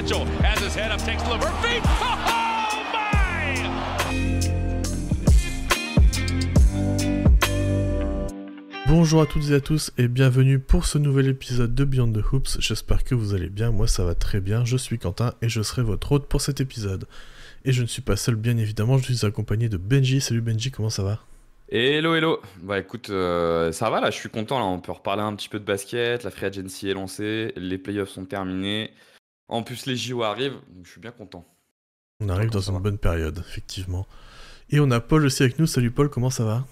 Mitchell has his head up, takes Levert feet. Oh my! Bonjour à toutes et à tous et bienvenue pour ce nouvel épisode de Beyond the Hoops. J'espère que vous allez bien, moi ça va très bien, je suis Quentin et je serai votre hôte pour cet épisode. Et je ne suis pas seul bien évidemment, je suis accompagné de Benji. Salut Benji, comment ça va ? Hello, hello. Bah écoute, ça va là, je suis content là, on peut reparler un petit peu de basket, la free agency est lancée, les playoffs sont terminés, en plus les JO arrivent, donc je suis bien content. On arrive dans une bonne période, effectivement. Et on a Paul aussi avec nous, salut Paul, comment ça va ?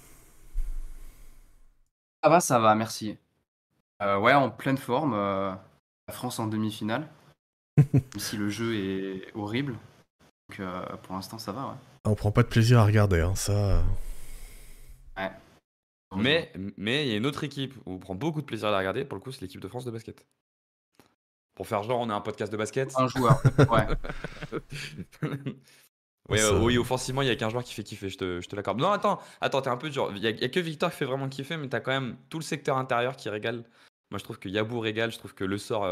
Ça va, merci. Ouais, en pleine forme, la France en demi-finale, même si le jeu est horrible, donc pour l'instant ça va, ouais. On prend pas de plaisir à regarder, hein, ça... Ouais. Mais il y a une autre équipe où on prend beaucoup de plaisir à la regarder, pour le coup c'est l'équipe de France de basket. Pour faire genre on est un podcast de basket. Un joueur, ouais. Ouais, Ça- oui, offensivement, il y a qu'un joueur qui fait kiffer, je te l'accorde. Non, attends, t'es un peu dur. Il y a que Victor qui fait vraiment kiffer, mais t'as quand même tout le secteur intérieur qui régale. Moi, je trouve que Yabou régale, je trouve que Le Sort,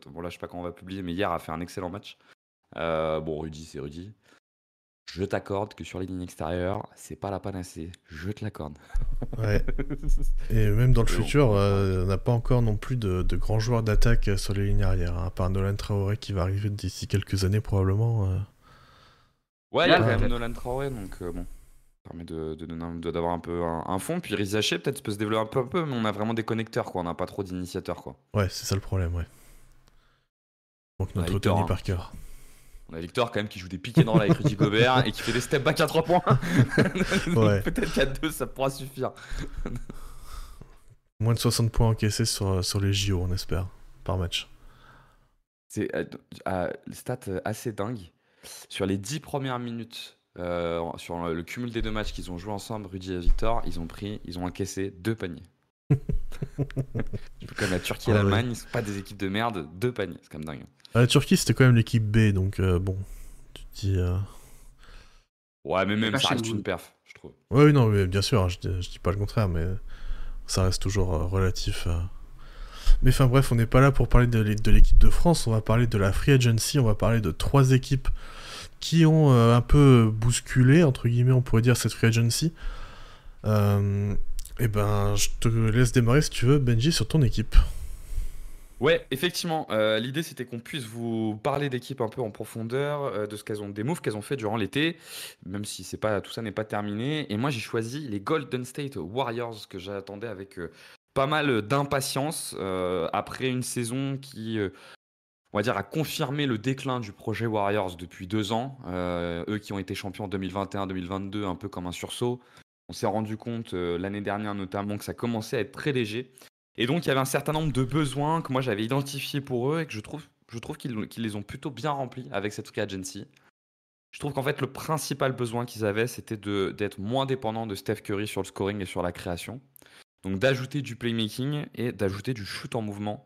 bon là, je sais pas quand on va publier, mais hier a fait un excellent match. Bon, Rudy, c'est Rudy. Je t'accorde que sur les lignes extérieures, c'est pas la panacée. Je te l'accorde. Ouais. Et même dans le Et bon, futur, on n'a pas encore non plus de grands joueurs d'attaque sur les lignes arrière, hein, à part Nolan Traoré qui va arriver d'ici quelques années probablement. Ouais, il y a Ouais, quand même peut-être. Nolan Traoré, donc bon, ça permet d'avoir un peu un fond. Puis Riz Haché, peut-être peut se développer un peu, mais on a vraiment des connecteurs, quoi. On n'a pas trop d'initiateurs, quoi. Ouais, c'est ça le problème, ouais. Donc On a notre Victor, Tony hein. Parker. On a Victor quand même qui joue des pick and roll avec Rudy Gobert et qui fait des step back à 3 points. Donc Ouais. peut-être qu'à 2 ça pourra suffire. Moins de 60 points encaissés sur les JO, on espère, par match. C'est stat assez dingue. Sur les 10 premières minutes, sur le cumul des deux matchs qu'ils ont joué ensemble, Rudy et Victor, ils ont encaissé 2 paniers. Comme la Turquie et Ah l'Allemagne, ouais. ils sont pas des équipes de merde, 2 paniers, c'est quand même dingue. La Turquie, c'était quand même l'équipe B, donc bon, tu te dis... Ouais, mais même Pas ça reste Shengun. une perf, je trouve. Ouais, non, mais bien sûr, hein, je dis pas le contraire, mais ça reste toujours relatif. Mais enfin bref, on n'est pas là pour parler de l'équipe de France, on va parler de la Free Agency, on va parler de 3 équipes qui ont un peu bousculé, entre guillemets, on pourrait dire, cette Free Agency. Et ben, je te laisse démarrer si tu veux, Benji, sur ton équipe. Ouais, effectivement, l'idée c'était qu'on puisse vous parler d'équipes un peu en profondeur, de ce des moves qu'elles ont fait durant l'été, même si tout ça n'est pas terminé. Et moi j'ai choisi les Golden State Warriors que j'attendais avec pas mal d'impatience après une saison qui, on va dire, a confirmé le déclin du projet Warriors depuis 2 ans. Eux qui ont été champions en 2021-2022, un peu comme un sursaut. On s'est rendu compte l'année dernière notamment que ça commençait à être très léger. Et donc, il y avait un certain nombre de besoins que moi j'avais identifiés pour eux et que je trouve qu'ils les ont plutôt bien remplis avec cette free agency. Je trouve qu'en fait, le principal besoin qu'ils avaient, c'était d'être moins dépendant de Steph Curry sur le scoring et sur la création. Donc, d'ajouter du playmaking et d'ajouter du shoot en mouvement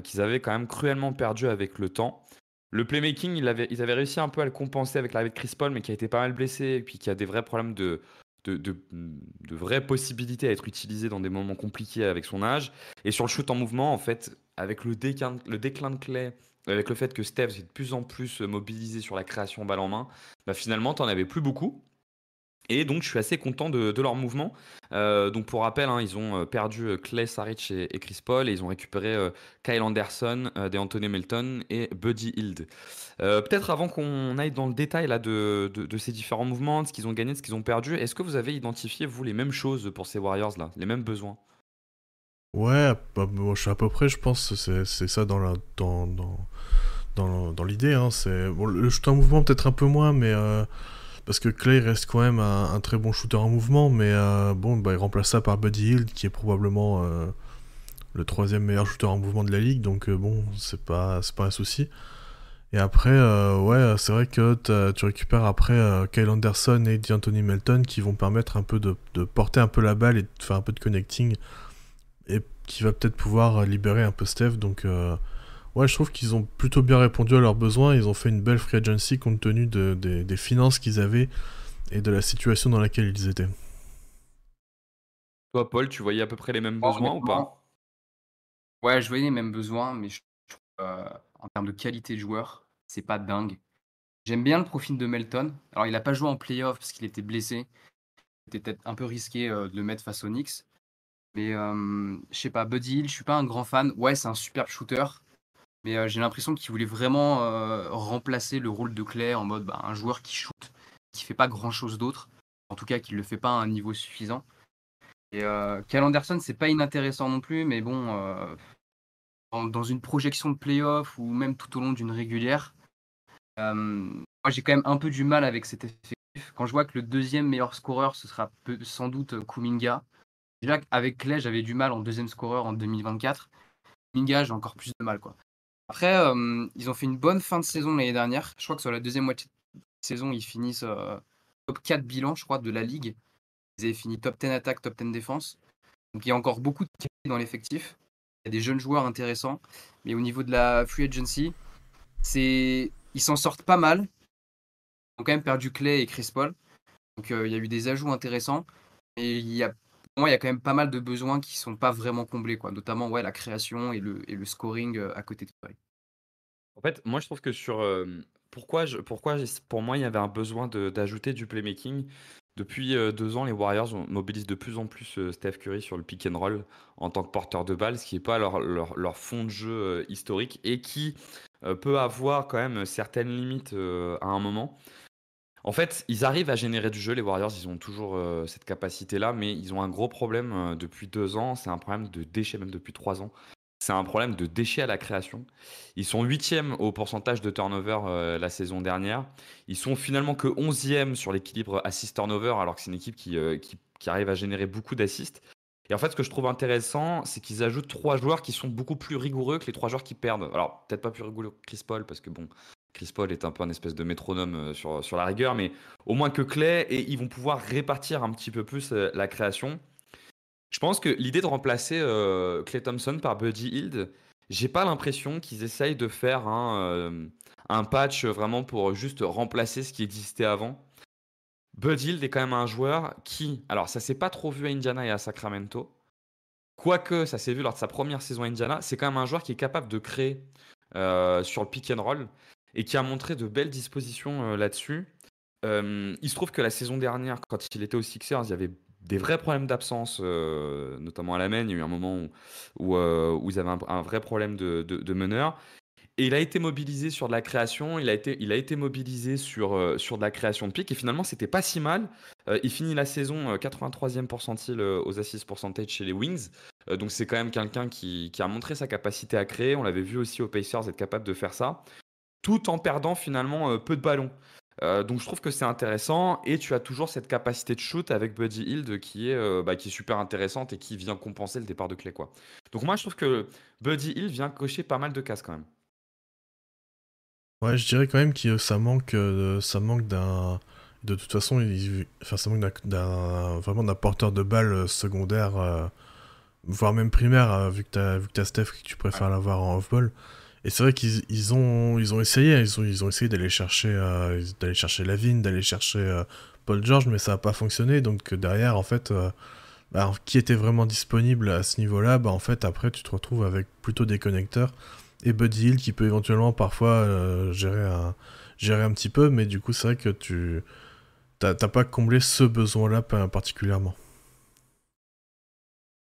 qu'ils avaient quand même cruellement perdu avec le temps. Le playmaking, ils avaient réussi un peu à le compenser avec l'arrivée de Chris Paul, mais qui a été pas mal blessé et puis qui a des vrais problèmes de vraies possibilités à être utilisé dans des moments compliqués avec son âge. Et sur le shoot en mouvement, en fait, avec le déclin de Clay, avec le fait que Steph est de plus en plus mobilisé sur la création balle en main, bah finalement, t'en avais plus beaucoup. Et donc, je suis assez content de leur mouvement. Donc, pour rappel, hein, ils ont perdu Clay, Saric et Chris Paul et ils ont récupéré Kyle Anderson, DeAnthony Melton et Buddy Hield. Peut-être avant qu'on aille dans le détail là, de ces différents mouvements, de ce qu'ils ont gagné, de ce qu'ils ont perdu, est-ce que vous avez identifié, vous, les mêmes choses pour ces Warriors-là, les mêmes besoins? Ouais, bah, moi, je suis à peu près, je pense, c'est ça dans l'idée. Hein, bon, le shooter en mouvement, peut-être un peu moins, mais... parce que Clay reste quand même un très bon shooter en mouvement, mais bon, bah, il remplace ça par Buddy Hield, qui est probablement le 3e meilleur shooter en mouvement de la ligue, donc bon, c'est pas un souci. Et après, ouais, c'est vrai que tu récupères après Kyle Anderson et DeAnthony Melton qui vont permettre un peu de porter un peu la balle et de faire un peu de connecting, et qui va peut-être pouvoir libérer un peu Steph, donc... ouais, je trouve qu'ils ont plutôt bien répondu à leurs besoins. Ils ont fait une belle free agency compte tenu des finances qu'ils avaient et de la situation dans laquelle ils étaient. Toi, Paul, tu voyais à peu près les mêmes Bon, besoins ou pas? ouais, je voyais les mêmes besoins, mais je trouve en termes de qualité de joueur, c'est pas dingue. J'aime bien le profil de Melton. Alors, il a pas joué en playoff parce qu'il était blessé. C'était peut-être un peu risqué de le mettre face aux Knicks. Mais je sais pas, Buddy Hield, je suis pas un grand fan. Ouais, c'est un super shooter. Mais j'ai l'impression qu'il voulait vraiment remplacer le rôle de Clay en mode un joueur qui shoot, qui fait pas grand-chose d'autre. En tout cas, qui le fait pas à un niveau suffisant. Et Kyle Anderson, c'est pas inintéressant non plus, mais bon, dans une projection de playoff ou même tout au long d'une régulière, moi j'ai quand même un peu du mal avec cet effectif. Quand je vois que le deuxième meilleur scoreur, ce sera sans doute Kuminga. Déjà qu'avec Clay, j'avais du mal en deuxième scoreur en 2024. Kuminga, j'ai encore plus de mal, quoi. Après, ils ont fait une bonne fin de saison l'année dernière. Je crois que sur la deuxième moitié de saison, ils finissent top 4 bilan, je crois, de la ligue. Ils avaient fini top 10 attaque, top 10 défense. Donc il y a encore beaucoup de qualité dans l'effectif. Il y a des jeunes joueurs intéressants. Mais au niveau de la free agency, ils s'en sortent pas mal. Ils ont quand même perdu Clay et Chris Paul. Donc il y a eu des ajouts intéressants. Et pour moi, il y a quand même pas mal de besoins qui sont pas vraiment comblés, quoi. Notamment la création et le scoring à côté de Curry. En fait, moi, je trouve que pour moi, il y avait un besoin d'ajouter du playmaking. Depuis 2 ans, les Warriors mobilisent de plus en plus Steph Curry sur le pick and roll en tant que porteur de balle, ce qui n'est pas leur fond de jeu historique et qui peut avoir quand même certaines limites à un moment. En fait, ils arrivent à générer du jeu, les Warriors, ils ont toujours cette capacité-là, mais ils ont un gros problème depuis 2 ans, c'est un problème de déchets, même depuis 3 ans. C'est un problème de déchets à la création. Ils sont 8e au pourcentage de turnover la saison dernière. Ils sont finalement que 11e sur l'équilibre assist-turnover, alors que c'est une équipe qui arrive à générer beaucoup d'assists. Et en fait, ce que je trouve intéressant, c'est qu'ils ajoutent 3 joueurs qui sont beaucoup plus rigoureux que les 3 joueurs qui perdent. Alors, peut-être pas plus rigoureux que Chris Paul, parce que bon, Chris Paul est un peu un espèce de métronome sur la rigueur, mais au moins que Clay, et ils vont pouvoir répartir un petit peu plus la création. Je pense que l'idée de remplacer Klay Thompson par Buddy Hield, j'ai pas l'impression qu'ils essayent de faire un patch vraiment pour juste remplacer ce qui existait avant. Buddy Hield est quand même un joueur qui, alors ça s'est pas trop vu à Indiana et à Sacramento, quoique ça s'est vu lors de sa première saison à Indiana, c'est quand même un joueur qui est capable de créer sur le pick and roll et qui a montré de belles dispositions là-dessus. Il se trouve que la saison dernière, quand il était aux Sixers, il y avait des vrais problèmes d'absence, notamment à la main. Il y a eu un moment où ils avaient un vrai problème de meneur. Et il a été mobilisé sur de la création, il a été mobilisé sur de la création de pick, et finalement, c'était pas si mal. Il finit la saison 83e percentile aux assists percentage chez les Wings. Donc c'est quand même quelqu'un qui a montré sa capacité à créer. On l'avait vu aussi aux Pacers être capable de faire ça, tout en perdant finalement peu de ballons. Donc je trouve que c'est intéressant, et tu as toujours cette capacité de shoot avec Buddy Hield qui est super intéressante et qui vient compenser le départ de Clay, quoi. Donc moi je trouve que Buddy Hield vient cocher pas mal de cases quand même. Ouais, je dirais quand même que ça manque d'un. De toute façon, enfin, ça manque vraiment d'un porteur de balle secondaire, voire même primaire, vu que t'as Steph que tu préfères l'avoir en off-ball. Et c'est vrai qu'ils ont essayé, ils ont essayé d'aller chercher Lavine, d'aller chercher Paul George, mais ça n'a pas fonctionné. Donc derrière, en fait, qui était vraiment disponible à ce niveau-là, en fait, après, tu te retrouves avec plutôt des connecteurs. Et Buddy Hield qui peut éventuellement parfois gérer un petit peu, mais du coup, c'est vrai que t'as pas comblé ce besoin-là particulièrement.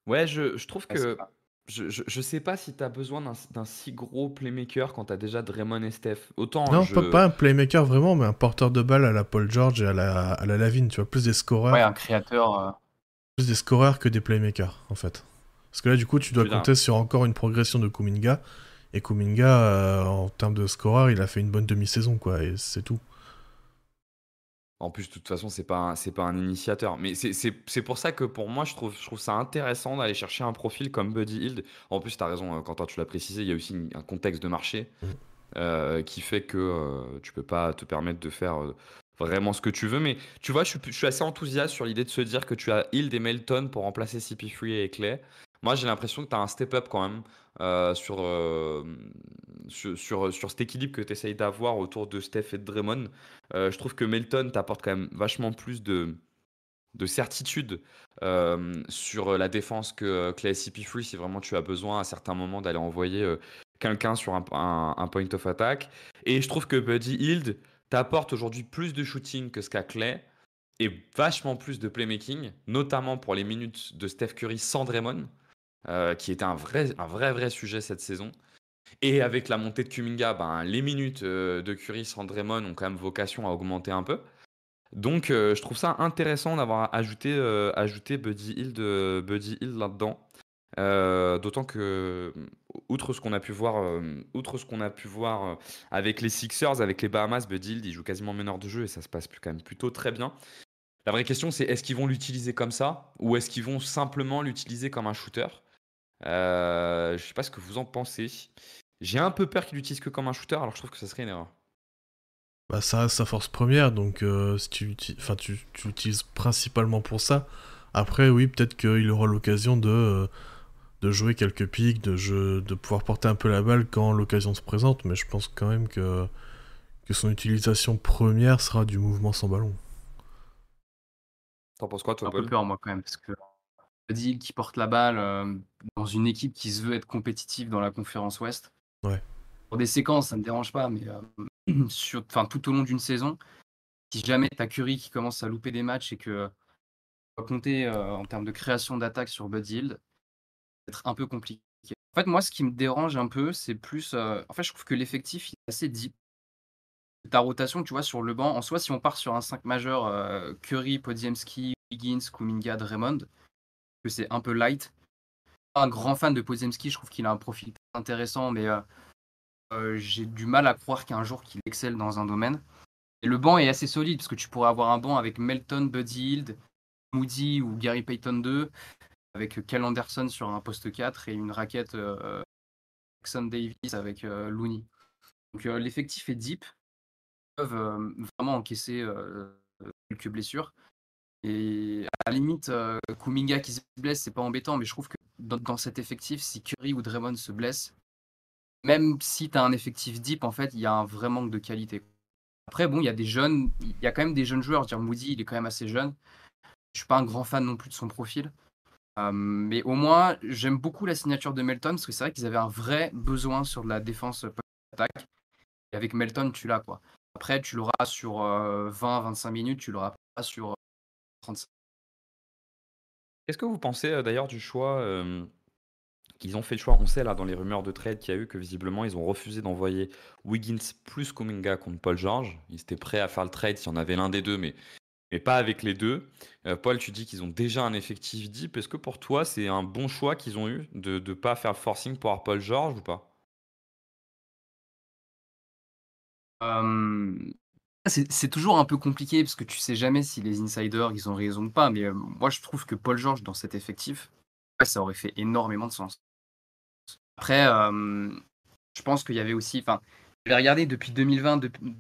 Ouais, je trouve Ouais, c'est que pas- je sais pas si tu as besoin d'un si gros playmaker quand tu as déjà Draymond et Steph. Autant Non, pas un playmaker vraiment, mais un porteur de balle à la Paul George et à la Lavine, tu vois, Ouais, un créateur. plus des scoreurs que des playmakers, en fait. Parce que là, du coup, tu je dois veux dire, compter sur encore une progression de Kuminga, et Kuminga, en termes de scoreur, il a fait une bonne demi-saison, quoi, et c'est tout. en plus, de toute façon, c'est pas un initiateur. Mais c'est pour ça que pour moi, je trouve ça intéressant d'aller chercher un profil comme Buddy Hield. En plus, tu as raison, Quentin, tu l'as précisé, il y a aussi un contexte de marché qui fait que tu peux pas te permettre de faire vraiment ce que tu veux. Mais tu vois, je suis assez enthousiaste sur l'idée de se dire que tu as Hield et Melton pour remplacer CP3 et Clay. Moi, j'ai l'impression que tu as un step-up quand même sur cet équilibre que tu essayes d'avoir autour de Steph et de Draymond. Je trouve que Melton t'apporte quand même vachement plus de certitude sur la défense que Clay CP3 si vraiment tu as besoin à certains moments d'aller envoyer quelqu'un sur un point of attack. Et je trouve que Buddy Hield t'apporte aujourd'hui plus de shooting que ce qu'a Clay et vachement plus de playmaking, notamment pour les minutes de Steph Curry sans Draymond, qui était un vrai sujet cette saison. Et avec la montée de Kuminga, ben, les minutes de Curry sans Draymond ont quand même vocation à augmenter un peu. Donc, je trouve ça intéressant d'avoir ajouté Buddy Hield là-dedans. D'autant que, outre ce qu'on a pu voir, avec les Sixers, avec les Bahamas, Buddy Hield, il joue quasiment meneur de jeu et ça se passe quand même plutôt très bien. La vraie question, c'est est-ce qu'ils vont l'utiliser comme ça ou est-ce qu'ils vont simplement l'utiliser comme un shooter? Je sais pas ce que vous en pensez. J'ai un peu peur qu'il l'utilise que comme un shooter, alors je trouve que ça serait une erreur. Bah, ça reste sa force première, donc si tu l'utilises principalement pour ça. Après, oui, peut-être qu'il aura l'occasion de jouer quelques pics, de pouvoir porter un peu la balle quand l'occasion se présente, mais je pense quand même que son utilisation première sera du mouvement sans ballon. T'en penses quoi, J'ai toi, un peu Paul? peur, moi, quand même, parce que Buddy Hield qui porte la balle dans une équipe qui se veut être compétitive dans la conférence Ouest. Ouais. Pour des séquences, ça me dérange pas, mais tout au long d'une saison, si jamais t'as Curry qui commence à louper des matchs et que tu dois compter en termes de création d'attaque sur Buddy Hield, ça va être un peu compliqué. En fait, moi, ce qui me dérange un peu, c'est plus. En fait, je trouve que l'effectif il est assez deep. Ta rotation, tu vois, sur le banc, en soi, si on part sur un 5 majeur, Curry, Podziemski, Wiggins, Kuminga, Draymond, que c'est un peu light. Pas un grand fan de Podziemski, je trouve qu'il a un profil intéressant, mais j'ai du mal à croire qu'un jour qu'il excelle dans un domaine. Et le banc est assez solide, parce que tu pourrais avoir un banc avec Melton, Buddy Hield, Moody ou Gary Payton 2, avec Cal Anderson sur un poste 4 et une raquette Jackson Davis avec Looney. Donc l'effectif est deep. Ils peuvent vraiment encaisser quelques blessures. Et à la limite, Kuminga qui se blesse, c'est pas embêtant, mais je trouve que dans cet effectif, si Curry ou Draymond se blessent, même si tu as un effectif deep, en fait, il y a un vrai manque de qualité. Après, bon, il y a quand même des jeunes joueurs. Je veux dire, Moody, il est quand même assez jeune. Je suis pas un grand fan non plus de son profil. Mais au moins, j'aime beaucoup la signature de Melton, parce que c'est vrai qu'ils avaient un vrai besoin sur de la défense post-attaque. Et avec Melton, tu l'as, quoi. Après, tu l'auras sur 20-25 minutes, tu l'auras pas sur 35. Qu'est-ce que vous pensez d'ailleurs du choix qu'ils ont fait le choix? On sait là dans les rumeurs de trade qu'il y a eu que visiblement ils ont refusé d'envoyer Wiggins plus Kuminga contre Paul George. Ils étaient prêts à faire le trade s'il y en avait l'un des deux, mais pas avec les deux. Paul, tu dis qu'ils ont déjà un effectif deep. Est-ce que pour toi c'est un bon choix qu'ils ont eu de ne pas faire le forcing pour avoir Paul George ou pas? Euh, c'est toujours un peu compliqué parce que tu sais jamais si les insiders ils ont raison ou pas. Mais moi, je trouve que Paul George dans cet effectif, ouais, ça aurait fait énormément de sens. Après, je pense qu'il y avait aussi. Enfin, j'avais regardé depuis 2020, depuis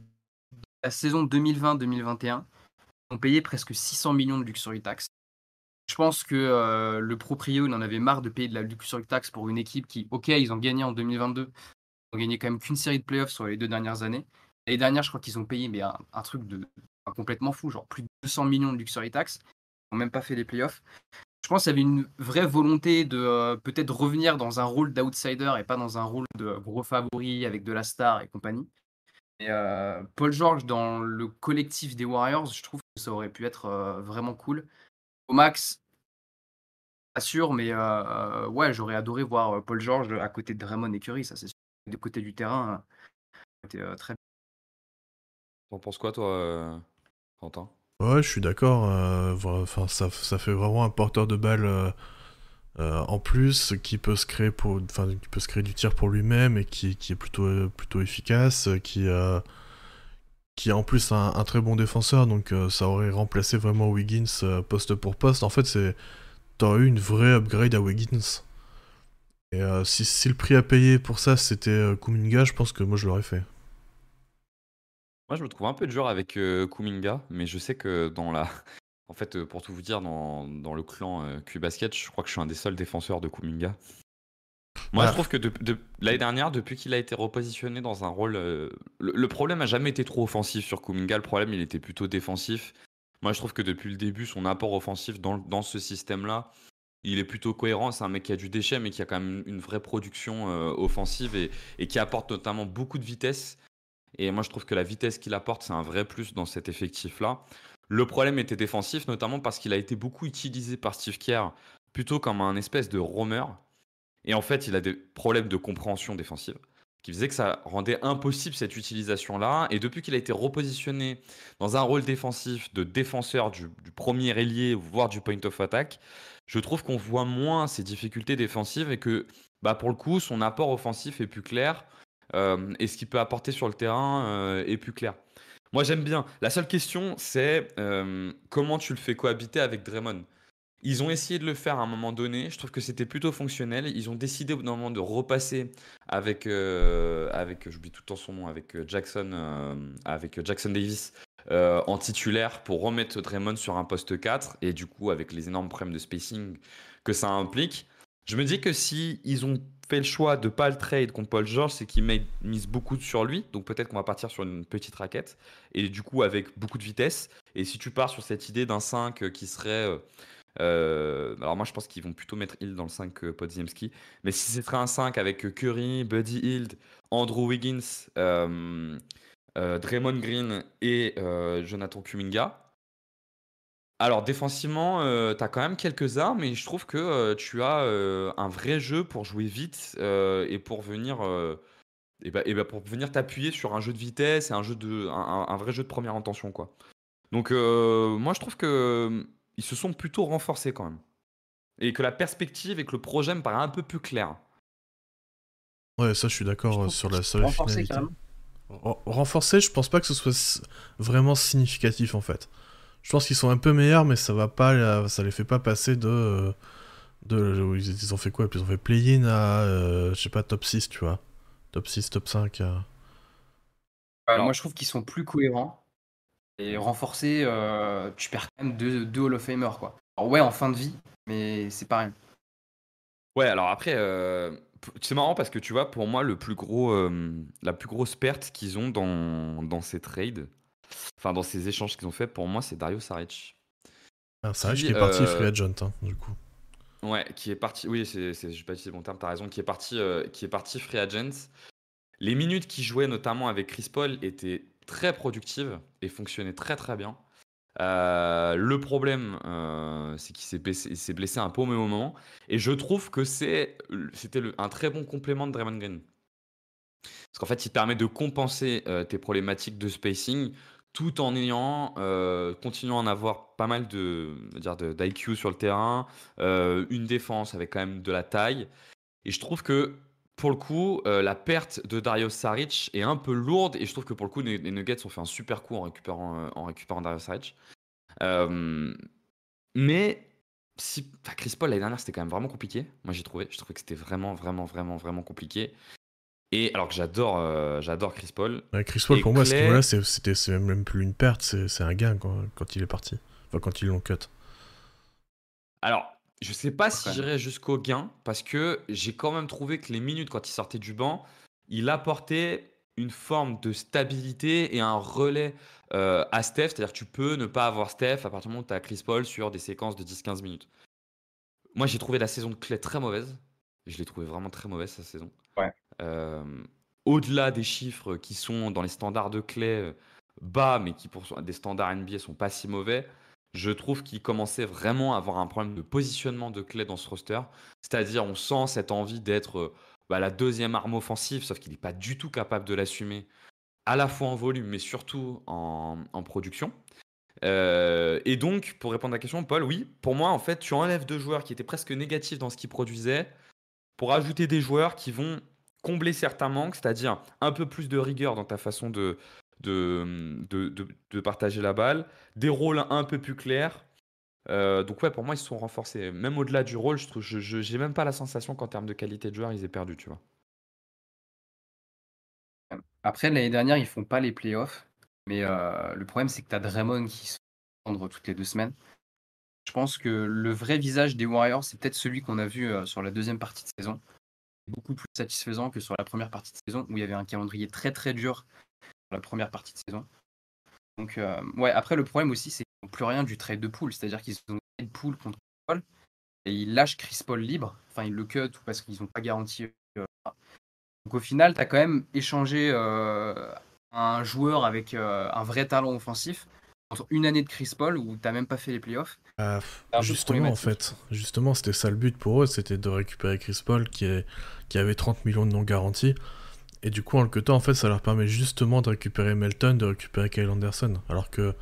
la saison 2020-2021, on payait presque 600 millions de luxury tax. Je pense que le proprio, il en avait marre de payer de la luxury tax pour une équipe qui, ok, ils ont gagné en 2022, ils ont gagné quand même qu'une série de playoffs sur les 2 dernières années. L'année dernière, je crois qu'ils ont payé mais un truc complètement fou, genre plus de 200 millions de luxury tax. Ils n'ont même pas fait les playoffs. Je pense qu'il y avait une vraie volonté de peut-être revenir dans un rôle d'outsider et pas dans un rôle de gros favori avec de la star et compagnie. Et Paul George dans le collectif des Warriors, je trouve que ça aurait pu être vraiment cool. Au max, pas sûr, mais ouais, j'aurais adoré voir Paul George à côté de Draymond et Curry, ça c'est sûr. De côté du terrain, c'était très bien. T'en penses quoi toi, Quentin? Ouais, je suis d'accord. Enfin, ça fait vraiment un porteur de balle en plus qui peut se créer qui peut se créer du tir pour lui-même et qui est plutôt efficace, qui est en plus un très bon défenseur, donc ça aurait remplacé vraiment Wiggins poste pour poste. En fait, t'aurais eu une vraie upgrade à Wiggins. Et si le prix à payer pour ça c'était Kuminga, je pense que moi je l'aurais fait. Moi, je me trouve un peu dur avec Kuminga, mais je sais que en fait, pour tout vous dire, dans le clan Q-Basket, je crois que je suis un des seuls défenseurs de Kuminga. Moi, je Bah, trouve que l'année dernière, depuis qu'il a été repositionné dans un rôle, le problème a jamais été trop offensif sur Kuminga. Le problème, il était plutôt défensif. Moi, je trouve que depuis le début, son apport offensif dans ce système-là Il est plutôt cohérent, c'est un mec qui a du déchet, mais qui a quand même une vraie production offensive et qui apporte notamment beaucoup de vitesse. Et moi, je trouve que la vitesse qu'il apporte, c'est un vrai plus dans cet effectif-là. Le problème était défensif, notamment parce qu'il a été beaucoup utilisé par Steve Kerr plutôt comme un espèce de roamer. Et en fait, il a des problèmes de compréhension défensive qui faisait que ça rendait impossible cette utilisation-là. Et depuis qu'il a été repositionné dans un rôle défensif de défenseur du premier ailier, voire du point of attack, je trouve qu'on voit moins ses difficultés défensives et que, bah, pour le coup, son apport offensif est plus clair et ce qu'il peut apporter sur le terrain est plus clair. Moi, j'aime bien. La seule question, c'est comment tu le fais cohabiter avec Draymond. Ils ont essayé de le faire à un moment donné. Je trouve que c'était plutôt fonctionnel. Ils ont décidé au bout d'un moment de repasser avec j'oublie tout le temps son nom, avec Jackson Davis en titulaire pour remettre Draymond sur un poste 4. Et du coup, avec les énormes problèmes de spacing que ça implique, je me dis que si ils ont fait le choix de pas le trade contre Paul George, c'est qu'ils misent beaucoup sur lui. Donc peut-être qu'on va partir sur une petite raquette. Et du coup, avec beaucoup de vitesse. Et si tu pars sur cette idée d'un 5 qui serait alors moi je pense qu'ils vont plutôt mettre Hill dans le 5 que Podziemski. Mais si ce serait un 5 avec Curry, Buddy Hield, Andrew Wiggins, Draymond Green et Jonathan Kuminga. Alors défensivement, tu as quand même quelques armes et je trouve que tu as un vrai jeu pour jouer vite et pour venir pour venir t'appuyer sur un jeu de vitesse et un vrai jeu de première intention quoi. Donc moi je trouve que ils se sont plutôt renforcés quand même. Et que la perspective et que le projet me paraît un peu plus clair. Ouais, ça, je suis Je d'accord trouve sur qu'ils la sont seule renforcés finalité. carrément. Renforcer, je pense pas que ce soit vraiment significatif en fait. Je pense qu'ils sont un peu meilleurs, mais ça va pas, ça les fait pas passer ils ont fait quoi? Ils ont fait play-in à, je sais pas, top 6, tu vois. Top 6, top 5. Moi Alors, je trouve qu'ils sont plus cohérents et renforcés, tu perds quand même deux Hall of Famer quoi. Alors ouais, en fin de vie, mais c'est pas rien. ouais, alors après, c'est marrant parce que tu vois, pour moi, la plus grosse perte qu'ils ont dans ces trades, enfin dans ces échanges qu'ils ont fait, pour moi, c'est Dario Saric. Ah, c'est vrai Qui, qu'il est parti free agent, hein, du coup. ouais, qui est parti, oui, je vais pas utiliser le bon terme, t'as raison, qui est parti free agent. Les minutes qu'il jouait, notamment avec Chris Paul, étaient très productives et fonctionnaient très très bien. Le problème, c'est qu'il s'est blessé un peu au même moment. Et je trouve que c'était un très bon complément de Draymond Green. Parce qu'en fait, il te permet de compenser tes problématiques de spacing tout en continuant à en avoir pas mal d'IQ sur le terrain, une défense avec quand même de la taille. Et je trouve que pour le coup, la perte de Dario Saric est un peu lourde. Et je trouve que pour le coup, les Nuggets ont fait un super coup en récupérant Dario Saric. Euh, mais Chris Paul l'année dernière, c'était quand même vraiment compliqué. Moi, j'ai trouvé. Je trouvais que c'était vraiment, vraiment, vraiment, vraiment compliqué. Et alors que j'adore Chris Paul. Ouais, Chris Paul, Et pour moi, à ce Clay, niveau-là, c'est même plus une perte, c'est un gain quand il est parti. Enfin, quand ils l'ont cut. alors, je sais pas si Ouais. j'irais jusqu'au gain, parce que j'ai quand même trouvé que les minutes, quand il sortait du banc, il apportait une forme de stabilité et un relais à Steph. C'est-à-dire que tu peux ne pas avoir Steph à partir du moment où tu as Chris Paul sur des séquences de 10-15 minutes. Moi, j'ai trouvé la saison de Clay très mauvaise. Je l'ai trouvé vraiment très mauvaise, sa saison. Ouais. Euh, Au-delà des chiffres qui sont dans les standards de Clay bas, mais qui pour des standards NBA sont pas si mauvais, je trouve qu'il commençait vraiment à avoir un problème de positionnement de Clay dans ce roster. C'est-à-dire, on sent cette envie d'être la deuxième arme offensive, sauf qu'il n'est pas du tout capable de l'assumer, à la fois en volume, mais surtout en production. Et donc, pour répondre à la question, Paul, oui, pour moi, en fait, tu enlèves deux joueurs qui étaient presque négatifs dans ce qu'ils produisaient pour ajouter des joueurs qui vont combler certains manques, c'est-à-dire un peu plus de rigueur dans ta façon de partager la balle, des rôles un peu plus clairs. Donc ouais, pour moi, ils se sont renforcés. Même au-delà du rôle, je trouve, j'ai même pas la sensation qu'en termes de qualité de joueur, ils aient perdu, tu vois. Après, l'année dernière, ils font pas les playoffs, mais le problème, c'est que tu as Draymond qui se fait prendre toutes les 2 semaines. Je pense que le vrai visage des Warriors, c'est peut-être celui qu'on a vu sur la deuxième partie de saison. Beaucoup plus satisfaisant que sur la première partie de saison, où il y avait un calendrier très très dur sur la première partie de saison. Donc, ouais, après, le problème aussi, c'est qu'ils n'ont plus rien du trade de pool, c'est-à-dire qu'ils ont une pool contre Paul. et il lâche Chris Paul libre. Enfin, il le cut parce qu'ils n'ont pas garanti. Donc au final, tu as quand même échangé un joueur avec un vrai talent offensif entre une année de Chris Paul où tu n'as même pas fait les playoffs. C'est un peu Justement, en problématique. fait, justement, c'était ça le but pour eux, c'était de récupérer Chris Paul qui avait 30 millions de non garantis. Et du coup, en le cutant, en fait, ça leur permet justement de récupérer Melton, de récupérer Kyle Anderson. Alors que,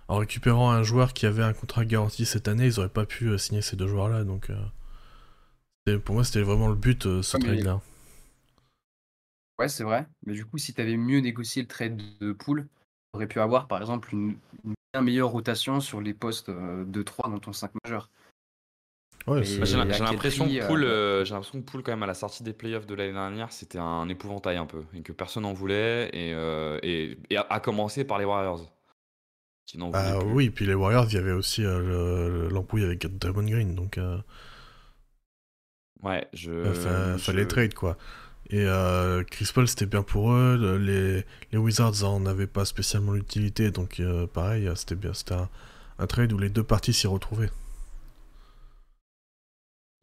en récupérant un joueur qui avait un contrat garanti cette année, ils auraient pas pu signer ces deux joueurs-là. Donc, pour moi, c'était vraiment le but, ce Ouais, mais trade-là. ouais, c'est vrai. Mais du coup, si tu avais mieux négocié le trade de Poole, tu aurais pu avoir par exemple une bien meilleure rotation sur les postes de 3 dans ton 5 majeur. Ouais, Mais J'ai à j'ai quel l'impression prix que Poole, quand même, à la sortie des playoffs de l'année dernière, c'était un épouvantail un peu, et que personne n'en voulait, et à commencer par les Warriors, qui n'en voulaient Bah plus. oui, puis les Warriors, il y avait aussi l'embrouille avec Draymond Green, donc Ouais, fallait trade quoi. Et Chris Paul, c'était bien pour eux, les Wizards en avaient pas spécialement l'utilité, donc pareil, c'était bien, c'était un trade où les deux parties s'y retrouvaient.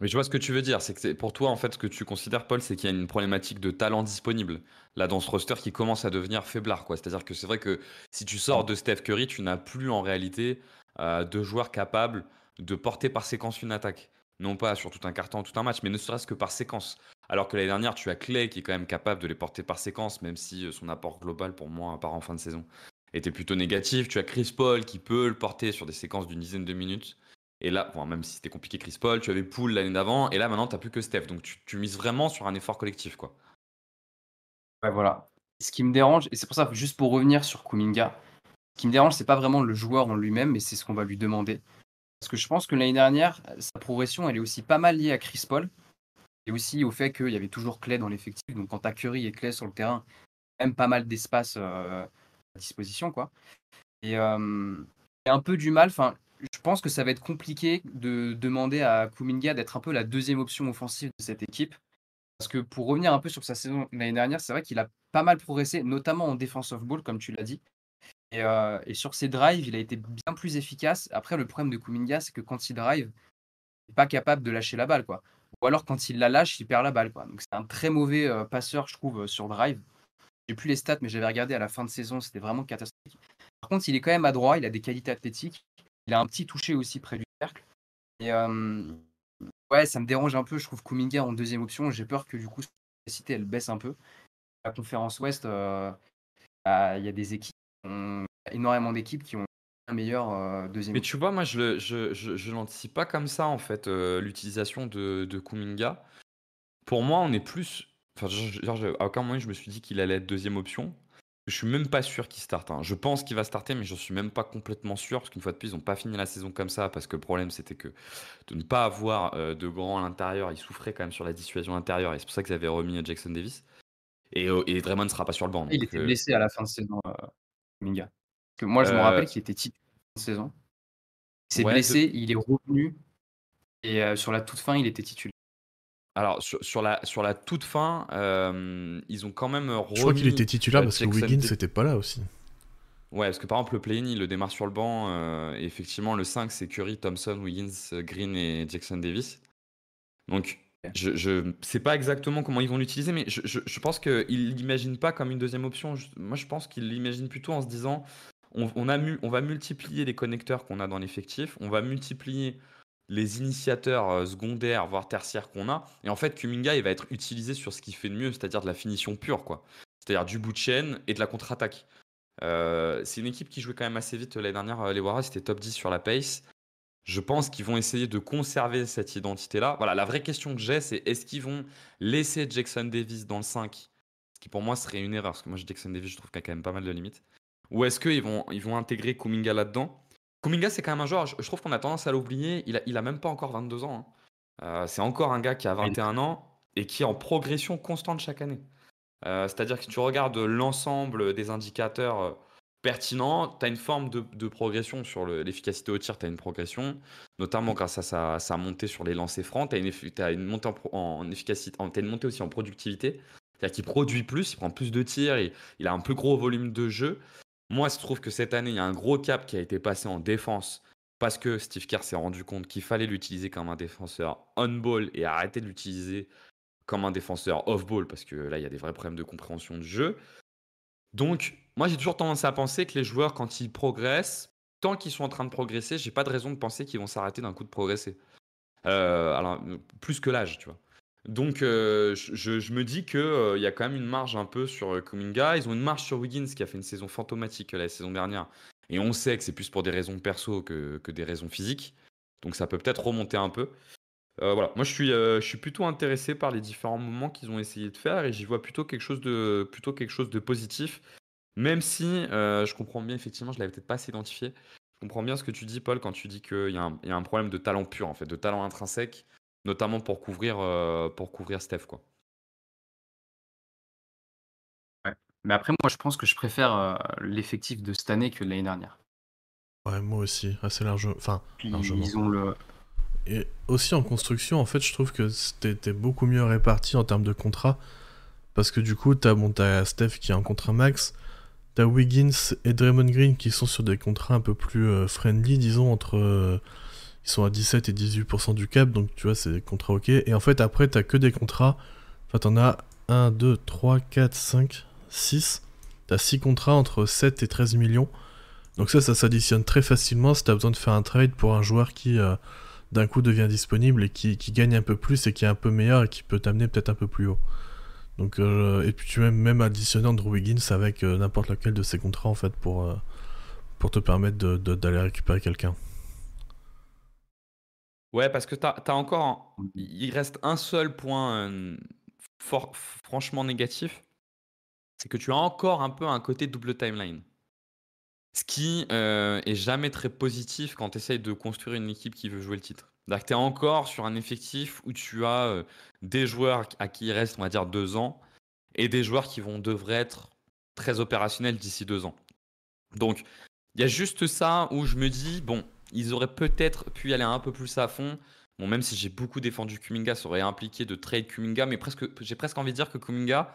Mais je vois ce que tu veux dire, c'est que pour toi, en fait, ce que tu considères, Paul, c'est qu'il y a une problématique de talent disponible, là, dans ce roster qui commence à devenir faiblard, quoi. C'est-à-dire que c'est vrai que si tu sors de Steph Curry, tu n'as plus en réalité de joueurs capables de porter par séquence une attaque. Non pas sur tout un carton, tout un match, mais ne serait-ce que par séquence. Alors que l'année dernière, tu as Clay qui est quand même capable de les porter par séquence, même si son apport global, pour moi, à part en fin de saison, était plutôt négatif. Tu as Chris Paul qui peut le porter sur des séquences d'une dizaine de minutes. Et là, bon, même si c'était compliqué Chris Paul, tu avais Poole l'année d'avant, et là maintenant, tu n'as plus que Steph. Donc tu mises vraiment sur un effort collectif, quoi. Ouais, voilà. Ce qui me dérange, et c'est pour ça, juste pour revenir sur Kuminga, ce qui me dérange, c'est pas vraiment le joueur en lui-même, mais c'est ce qu'on va lui demander. Parce que je pense que l'année dernière, sa progression, elle est aussi pas mal liée à Chris Paul, et aussi au fait qu'il y avait toujours Clay dans l'effectif. Donc quand tu as Curry et Clay sur le terrain, quand même pas mal d'espace à disposition, quoi. Et j'ai un peu du mal, enfin, je pense que ça va être compliqué de demander à Kuminga d'être un peu la deuxième option offensive de cette équipe. Parce que pour revenir un peu sur sa saison l'année dernière, c'est vrai qu'il a pas mal progressé, notamment en defensive ball, comme tu l'as dit. Et sur ses drives, il a été bien plus efficace. Après, le problème de Kuminga, c'est que quand il drive, il n'est pas capable de lâcher la balle, quoi. Ou alors quand il la lâche, il perd la balle, quoi. Donc c'est un très mauvais passeur, je trouve, sur drive. J'ai plus les stats, mais j'avais regardé à la fin de saison, c'était vraiment catastrophique. Par contre, il est quand même adroit, il a des qualités athlétiques, il a un petit toucher aussi près du cercle. Et ouais, ça me dérange un peu, je trouve Kuminga en deuxième option. J'ai peur que du coup, son efficacité, elle baisse un peu. La conférence Ouest, bah, il y a des équipes, énormément d'équipes qui ont un meilleur deuxième Mais option. tu vois, moi, je l'anticipe pas comme ça, en fait, l'utilisation de Kuminga. Pour moi, on est plus. Enfin, à aucun moment, je me suis dit qu'il allait être deuxième option. Je suis même pas sûr qu'il starte, hein. Je pense qu'il va starter, mais je suis même pas complètement sûr, parce qu'une fois de plus, ils n'ont pas fini la saison comme ça, parce que le problème, c'était que de ne pas avoir de grand à l'intérieur, ils souffraient quand même sur la dissuasion intérieure, et c'est pour ça qu'ils avaient remis Jackson Davis. Et Draymond ne sera pas sur le banc. Il Donc, était blessé à la fin de saison, Kuminga. Parce que moi, je me rappelle qu'il était titulaire en saison. Il s'est ouais, blessé, il est revenu, et sur la toute fin, il était titulaire. alors, sur la toute fin, ils ont quand même Je crois qu'il remis était titulaire parce que Jackson Wiggins Davis. n'était pas là aussi. Ouais, parce que par exemple, le play-in, il le démarre sur le banc. Et effectivement, le 5, c'est Curry, Thompson, Wiggins, Green et Jackson Davis. Donc, je sais pas exactement comment ils vont l'utiliser, mais je pense qu'ils l'imaginent pas comme une deuxième option. Moi, je pense qu'ils l'imaginent plutôt en se disant on va multiplier les connecteurs qu'on a dans l'effectif, on va multiplier les initiateurs secondaires, voire tertiaires qu'on a. Et en fait, Kuminga, il va être utilisé sur ce qu'il fait de mieux, c'est-à-dire de la finition pure, quoi. C'est-à-dire du bout de chaîne et de la contre-attaque. C'est une équipe qui jouait quand même assez vite l'année dernière. Les Warriors, c'était top 10 sur la pace. Je pense qu'ils vont essayer de conserver cette identité-là. Voilà, la vraie question que j'ai, c'est est-ce qu'ils vont laisser Jackson Davis dans le 5, ce qui pour moi serait une erreur, parce que moi, Jackson Davis, je trouve qu'il y a quand même pas mal de limites. Ou est-ce ils vont intégrer Kuminga là-dedans? Kuminga, c'est quand même un joueur, je trouve qu'on a tendance à l'oublier, il a même pas encore 22 ans, hein. C'est encore un gars qui a Ouais, il est 21 ans et qui est en progression constante chaque année. C'est-à-dire que si tu regardes l'ensemble des indicateurs pertinents, tu as une forme de progression sur l'efficacité au tir, tu as une progression, notamment grâce à sa montée sur les lancers francs, tu as une montée en efficacité, tu as une montée aussi en productivité, c'est-à-dire qu'il produit plus, il prend plus de tirs, il a un plus gros volume de jeu. Moi, je trouve que cette année, il y a un gros cap qui a été passé en défense parce que Steve Kerr s'est rendu compte qu'il fallait l'utiliser comme un défenseur on-ball et arrêter de l'utiliser comme un défenseur off-ball, parce que là, il y a des vrais problèmes de compréhension du jeu. Donc, moi, j'ai toujours tendance à penser que les joueurs, quand ils progressent, tant qu'ils sont en train de progresser, j'ai pas de raison de penser qu'ils vont s'arrêter d'un coup de progresser. Alors, plus que l'âge, tu vois. Donc, je me dis qu'il y a quand même une marge un peu sur Kuminga. Ils ont une marge sur Wiggins qui a fait une saison fantomatique la saison dernière. Et on sait que c'est plus pour des raisons perso que des raisons physiques. Donc, ça peut peut-être remonter un peu. Voilà, moi je suis plutôt intéressé par les différents moments qu'ils ont essayé de faire et j'y vois plutôt quelque chose de positif. Même si je comprends bien, effectivement, je l'avais peut-être pas assez identifié. Je comprends bien ce que tu dis, Paul, quand tu dis qu'il y a un problème de talent pur, en fait, de talent intrinsèque, notamment pour couvrir Steph, quoi. Ouais. Mais après, moi, je pense que je préfère l'effectif de cette année que l'année dernière. Ouais, moi aussi, assez largement. Enfin, Puis largement. ils ont le. Et aussi en construction, en fait, je trouve que t'es beaucoup mieux réparti en termes de contrat. Parce que du coup, t'as Steph qui est en contrat max. T'as Wiggins et Draymond Green qui sont sur des contrats un peu plus friendly, disons, ils sont à 17 et 18% du cap, donc tu vois, c'est des contrats ok. Et en fait, après, t'as que des contrats. Enfin, t'en as 1, 2, 3, 4, 5, 6. T'as 6 contrats entre 7 et 13 millions. Donc ça s'additionne très facilement si t'as besoin de faire un trade pour un joueur qui, d'un coup, devient disponible et qui gagne un peu plus et qui est un peu meilleur et qui peut t'amener peut-être un peu plus haut. Donc, et puis tu même additionner Andrew Wiggins avec n'importe lequel de ces contrats, en fait, pour te permettre d'aller récupérer quelqu'un. Ouais, parce que t'as encore. Il reste un seul point franchement négatif, c'est que tu as encore un peu un côté double timeline. Ce qui est jamais très positif quand tu essayes de construire une équipe qui veut jouer le titre. C'est-à-dire que tu es encore sur un effectif où tu as des joueurs à qui il reste, on va dire, 2 ans, et des joueurs qui devraient être très opérationnels d'ici 2 ans. Donc, il y a juste ça où je me dis, bon, ils auraient peut-être pu aller un peu plus à fond. Bon, même si j'ai beaucoup défendu Kuminga, ça aurait impliqué de trade Kuminga, mais j'ai presque envie de dire que Kuminga,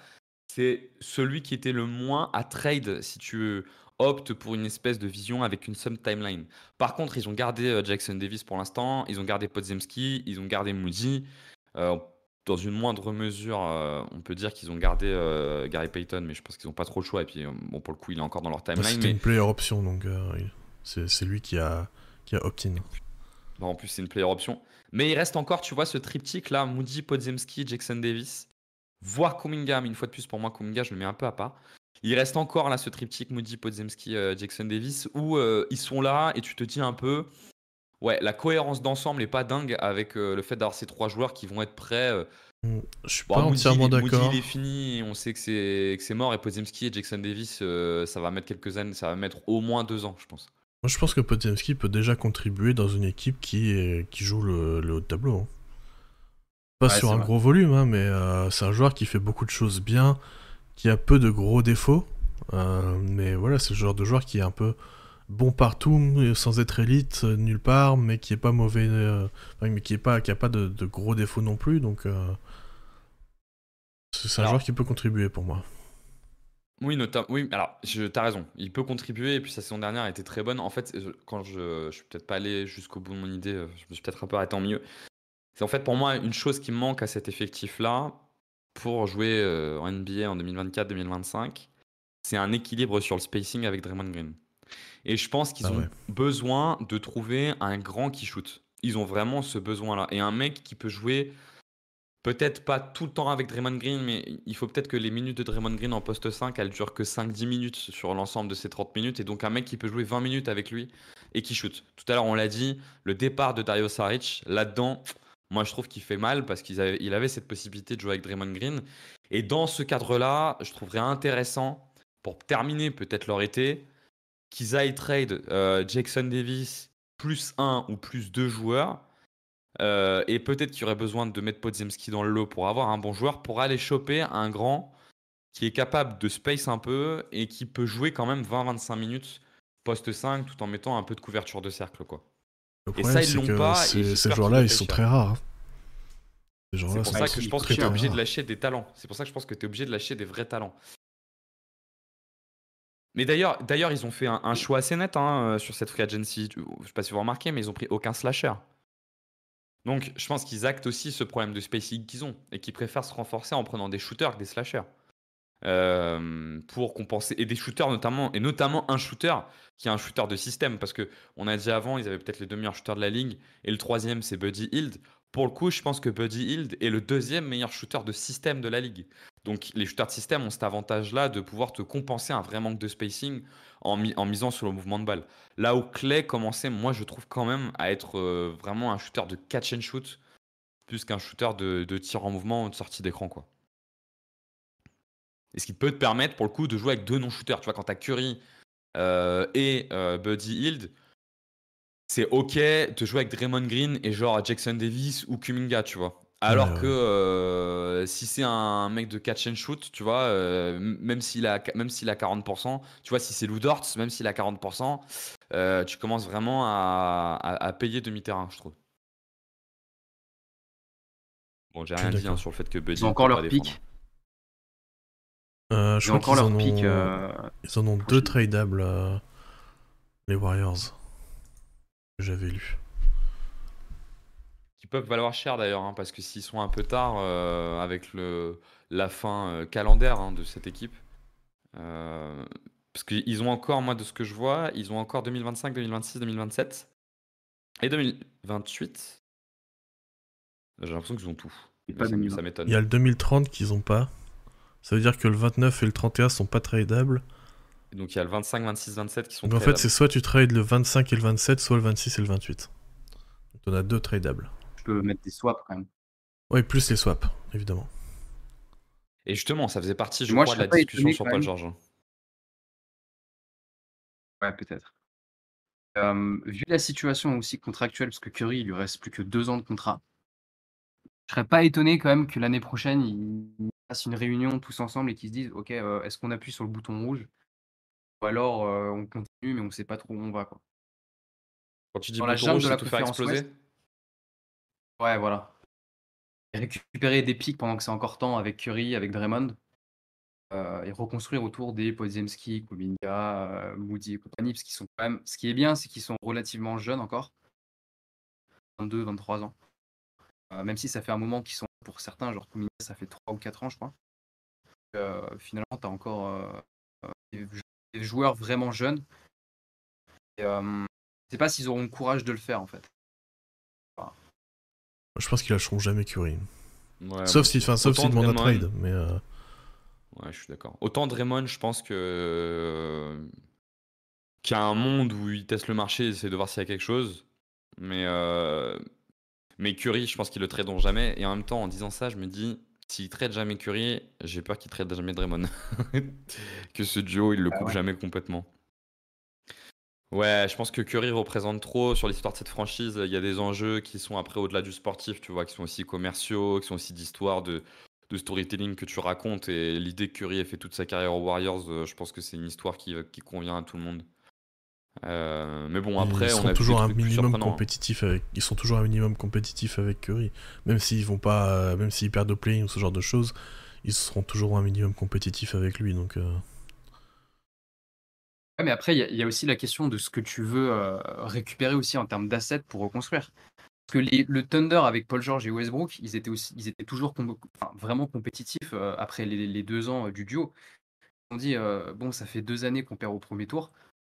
c'est celui qui était le moins à trade si tu optes pour une espèce de vision avec une sum timeline. Par contre, ils ont gardé Jackson Davis pour l'instant, ils ont gardé Podziemski, ils ont gardé Moody. Euh, dans une moindre mesure, on peut dire qu'ils ont gardé Gary Payton, mais je pense qu'ils n'ont pas trop le choix. Et puis, bon, pour le coup, il est encore dans leur timeline. C'était une player option, donc c'est lui qui a opt-in. Bon, en plus, c'est une player option. Mais il reste encore, tu vois, ce triptyque là, Moody, Podziemski, Jackson Davis, voire Kuminga. Mais une fois de plus, pour moi, Kuminga, je le mets un peu à part. Il reste encore là ce triptyque Moody, Podziemski, Jackson Davis, où ils sont là et tu te dis un peu, ouais, la cohérence d'ensemble n'est pas dingue avec le fait d'avoir ces 3 joueurs qui vont être prêts. Je suis Bon, pas entièrement Moody, d'accord. il est fini et on sait que c'est mort. Et Podziemski et Jackson Davis, ça va mettre quelques années, ça va mettre au moins 2 ans, je pense. Moi, je pense que Podziemski peut déjà contribuer dans une équipe qui joue le haut de tableau. Hein. Pas Ouais, sur c'est un vrai. gros volume, hein, mais c'est un joueur qui fait beaucoup de choses bien, qui a peu de gros défauts. Mais voilà, c'est le genre de joueur qui est un peu bon partout, sans être élite nulle part, mais qui est pas mauvais, mais qui a pas de gros défauts non plus. Donc c'est un Alors, joueur qui peut contribuer pour moi. oui, oui, alors, t'as raison. Il peut contribuer et puis sa saison dernière a été très bonne. En fait, quand je suis peut-être pas allé jusqu'au bout de mon idée, je me suis peut-être un peu arrêté en milieu. C'est en fait pour moi une chose qui me manque à cet effectif-là pour jouer en NBA en 2024-2025, c'est un équilibre sur le spacing avec Draymond Green. Et je pense qu'ils Ah ont ouais. besoin de trouver un grand qui shoot. Ils ont vraiment ce besoin-là. Et un mec qui peut jouer, peut-être pas tout le temps avec Draymond Green, mais il faut peut-être que les minutes de Draymond Green en poste 5, elles durent que 5-10 minutes sur l'ensemble de ces 30 minutes. Et donc un mec qui peut jouer 20 minutes avec lui et qui shoot. Tout à l'heure, on l'a dit, le départ de Dario Saric, là-dedans, moi je trouve qu'il fait mal parce qu'il avait cette possibilité de jouer avec Draymond Green. Et dans ce cadre-là, je trouverais intéressant, pour terminer peut-être leur été, qu'ils aillent trade Jackson Davis plus 1 ou plus 2 joueurs. Et peut-être qu'il y aurait besoin de mettre Podziemski dans le lot pour avoir un bon joueur, pour aller choper un grand qui est capable de space un peu et qui peut jouer quand même 20-25 minutes poste 5 tout en mettant un peu de couverture de cercle, quoi. Le Et problème, ça, ils c'est l'ont que pas et ces j'espère qu'ils joueurs-là, vont ils payer sont cher. très rares. Hein. Ces C'est joueurs-là pour sont ça Ouais, que je ils pense très que tu es très obligé de rares. lâcher des talents. C'est pour ça que je pense que tu es obligé de lâcher des vrais talents. Mais d'ailleurs, ils ont fait un choix assez net sur cette free agency. Je sais pas si vous remarquez, mais ils ont pris aucun slasher. Donc, je pense qu'ils actent aussi ce problème de spacing qu'ils ont et qu'ils préfèrent se renforcer en prenant des shooters que des slashers. Pour compenser. Et des shooters notamment, et notamment un shooter qui est un shooter de système. Parce que on a dit avant, ils avaient peut-être les 2 meilleurs shooters de la ligue. Et le troisième, c'est Buddy Hield. Pour le coup, je pense que Buddy Hield est le 2e meilleur shooter de système de la ligue. Donc les shooters de système ont cet avantage-là de pouvoir te compenser un vrai manque de spacing en misant sur le mouvement de balle. Là où Clay commençait, moi je trouve quand même à être vraiment un shooter de catch and shoot plus qu'un shooter de tir en mouvement ou de sortie d'écran, quoi. Et ce qui peut te permettre pour le coup de jouer avec 2 non-shooters. Tu vois, quand tu as Curry et Buddy Hield, c'est ok de jouer avec Draymond Green et genre Jackson Davis ou Kuminga, tu vois. Alors Ouais, que si c'est un mec de catch and shoot, tu vois, même s'il a 40%, tu vois, si c'est Lou Dort, même s'il a 40%, tu commences vraiment à payer demi-terrain, je trouve. Bon, j'ai je suis rien dit d'accord. sur le fait que Buddy Ils ont ne encore peut pas leur défendre. pic. Je Ils crois ont encore qu'ils leur en pic. ont, ils en ont 2 prochaine. tradables, les Warriors, que j'avais lu. Qui peuvent valoir cher d'ailleurs, parce que s'ils sont un peu tard avec la fin calendaire de cette équipe. Parce qu'ils ont encore, moi de ce que je vois, ils ont encore 2025, 2026, 2027 et 2028. J'ai l'impression qu'ils ont tout. Et Mais pas ça 2020. Il y m'étonne. a le 2030 qu'ils ont pas. Ça veut dire que le 29 et le 31 sont pas tradables. Et donc il y a le 25, 26, 27 qui sont Donc en fait, tradables. c'est soit tu trades le 25 et le 27, soit le 26 et le 28. Donc t'en as 2 tradables. Je peux mettre des swaps quand même. Ouais, plus les swaps, évidemment. Et justement, ça faisait partie, je Moi, crois, je de la serais pas discussion étonné sur quand Paul même. George. Ouais, peut-être. Vu la situation aussi contractuelle, parce que Curry, il lui reste plus que 2 ans de contrat, je serais pas étonné quand même que l'année prochaine, ils fassent une réunion tous ensemble et qu'ils se disent, ok, est-ce qu'on appuie sur le bouton rouge ou alors on continue mais on sait pas trop où on va, quoi. Quand tu dis Dans la bouton jungle rouge, de c'est la tout faire conférence exploser? Ouest, ouais, voilà. Et récupérer des pics pendant que c'est encore temps avec Curry, avec Draymond, et reconstruire autour des Podziemski, Kuminga, Moody et compagnie, parce qu'ils sont quand même. Ce qui est bien, c'est qu'ils sont relativement jeunes encore, 22, 23 ans. Même si ça fait un moment qu'ils sont pour certains, genre Kuminga, ça fait 3 ou 4 ans, je crois. Finalement, tu as encore des joueurs vraiment jeunes. Et, je sais pas s'ils auront le courage de le faire en fait. Voilà. Je pense qu'ils lâcheront jamais Curry. Ouais, Sauf moi s'ils aussi. Autant demandent un Draymond- trade, mais Ouais, je suis d'accord. Autant Draymond, je pense qu'il y a un monde où il teste le marché et essaie de voir s'il y a quelque chose. Mais Curry, je pense qu'ils le traderont jamais. Et en même temps, en disant ça, je me dis, s'ils trade jamais Curry, j'ai peur qu'ils trade jamais Draymond. Que ce duo, il le coupe Ouais. jamais complètement. Ouais, je pense que Curry représente trop sur l'histoire de cette franchise. Il y a des enjeux qui sont après au-delà du sportif, tu vois, qui sont aussi commerciaux, qui sont aussi d'histoire, de storytelling que tu racontes. Et l'idée que Curry ait fait toute sa carrière aux Warriors, je pense que c'est une histoire qui convient à tout le monde. Mais bon, ils après, on seront a vu des toujours un trucs plus minimum surprenants. compétitif avec. Ils sont toujours un minimum compétitif avec Curry, même s'ils vont pas, même s'ils perdent au play ou ce genre de choses, ils seront toujours un minimum compétitif avec lui. Donc Ouais, mais après, il y a aussi la question de ce que tu veux récupérer aussi en termes d'assets pour reconstruire. Parce que le Thunder avec Paul George et Westbrook, ils étaient toujours vraiment compétitifs après les 2 ans du duo. On dit, bon, ça fait 2 années qu'on perd au premier tour.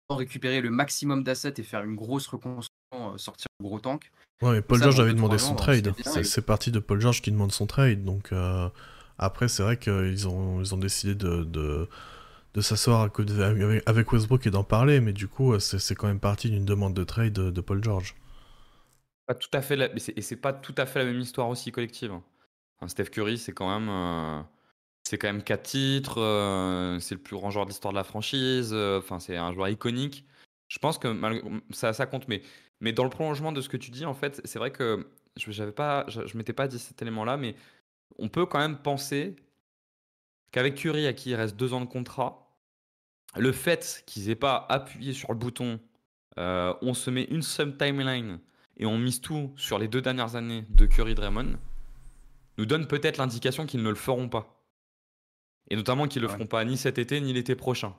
On va récupérer le maximum d'assets et faire une grosse reconstruction, sortir le gros tank. ouais, mais Paul Ça, George dans avait 2-3 demandé ans, son on trade. serait bien. C'est parti de Paul George qui demande son trade. Donc après, c'est vrai qu'ils ont décidé de s'asseoir avec Westbrook et d'en parler, mais du coup, c'est quand même parti d'une demande de trade de Paul George. Pas tout à fait et c'est pas tout à fait la même histoire aussi collective. Enfin, Steph Curry, c'est quand même 4 titres, c'est le plus grand joueur de l'histoire de la franchise, enfin c'est un joueur iconique. Je pense que ça compte, mais dans le prolongement de ce que tu dis, en fait, c'est vrai que je m'étais pas dit cet élément-là, mais on peut quand même penser qu'avec Curry, à qui il reste 2 ans de contrat, le fait qu'ils aient pas appuyé sur le bouton, on se met une seule timeline et on mise tout sur les 2 dernières années de Curry-Draymond, nous donne peut-être l'indication qu'ils ne le feront pas. Et notamment qu'ils ne le Ouais. feront pas ni cet été ni l'été prochain.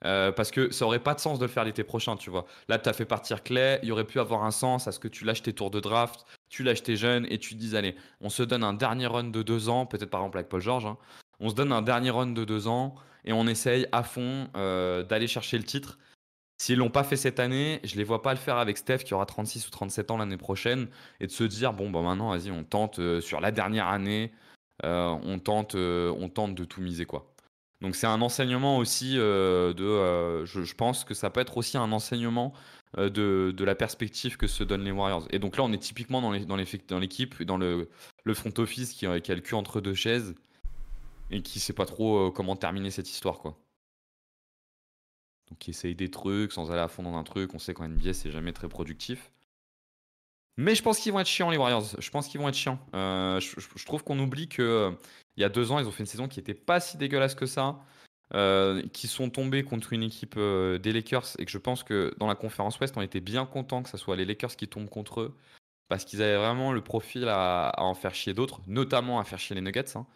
Parce que ça aurait pas de sens de le faire l'été prochain, tu vois. Là, tu as fait partir Clay, il y aurait pu avoir un sens à ce que tu lâches tes tours de draft, tu lâches tes jeunes et tu te dises, allez, on se donne un dernier run de 2 ans, peut-être par exemple avec Paul George, hein. On se donne un dernier run de 2 ans et on essaye à fond d'aller chercher le titre. S'ils l'ont pas fait cette année, je les vois pas le faire avec Steph qui aura 36 ou 37 ans l'année prochaine et de se dire, bon, bah maintenant, vas-y, on tente sur la dernière année, on tente de tout miser, quoi. Donc c'est un enseignement aussi je pense que ça peut être aussi un enseignement de la perspective que se donnent les Warriors. Et donc là, on est typiquement dans l'équipe, dans le front office qui a le cul entre deux chaises et qui sait pas trop comment terminer cette histoire, quoi. Donc qui essaye des trucs sans aller à fond dans un truc. On sait qu'en NBA, c'est jamais très productif. Mais je pense qu'ils vont être chiants, les Warriors. Je pense qu'ils vont être chiants. Je trouve qu'on oublie que il y a 2 ans, ils ont fait une saison qui était pas si dégueulasse que ça. Qui sont tombés contre une équipe des Lakers et que je pense que dans la conférence Ouest, on était bien content que ce soit les Lakers qui tombent contre eux parce qu'ils avaient vraiment le profil à en faire chier d'autres, notamment à faire chier les Nuggets, hein,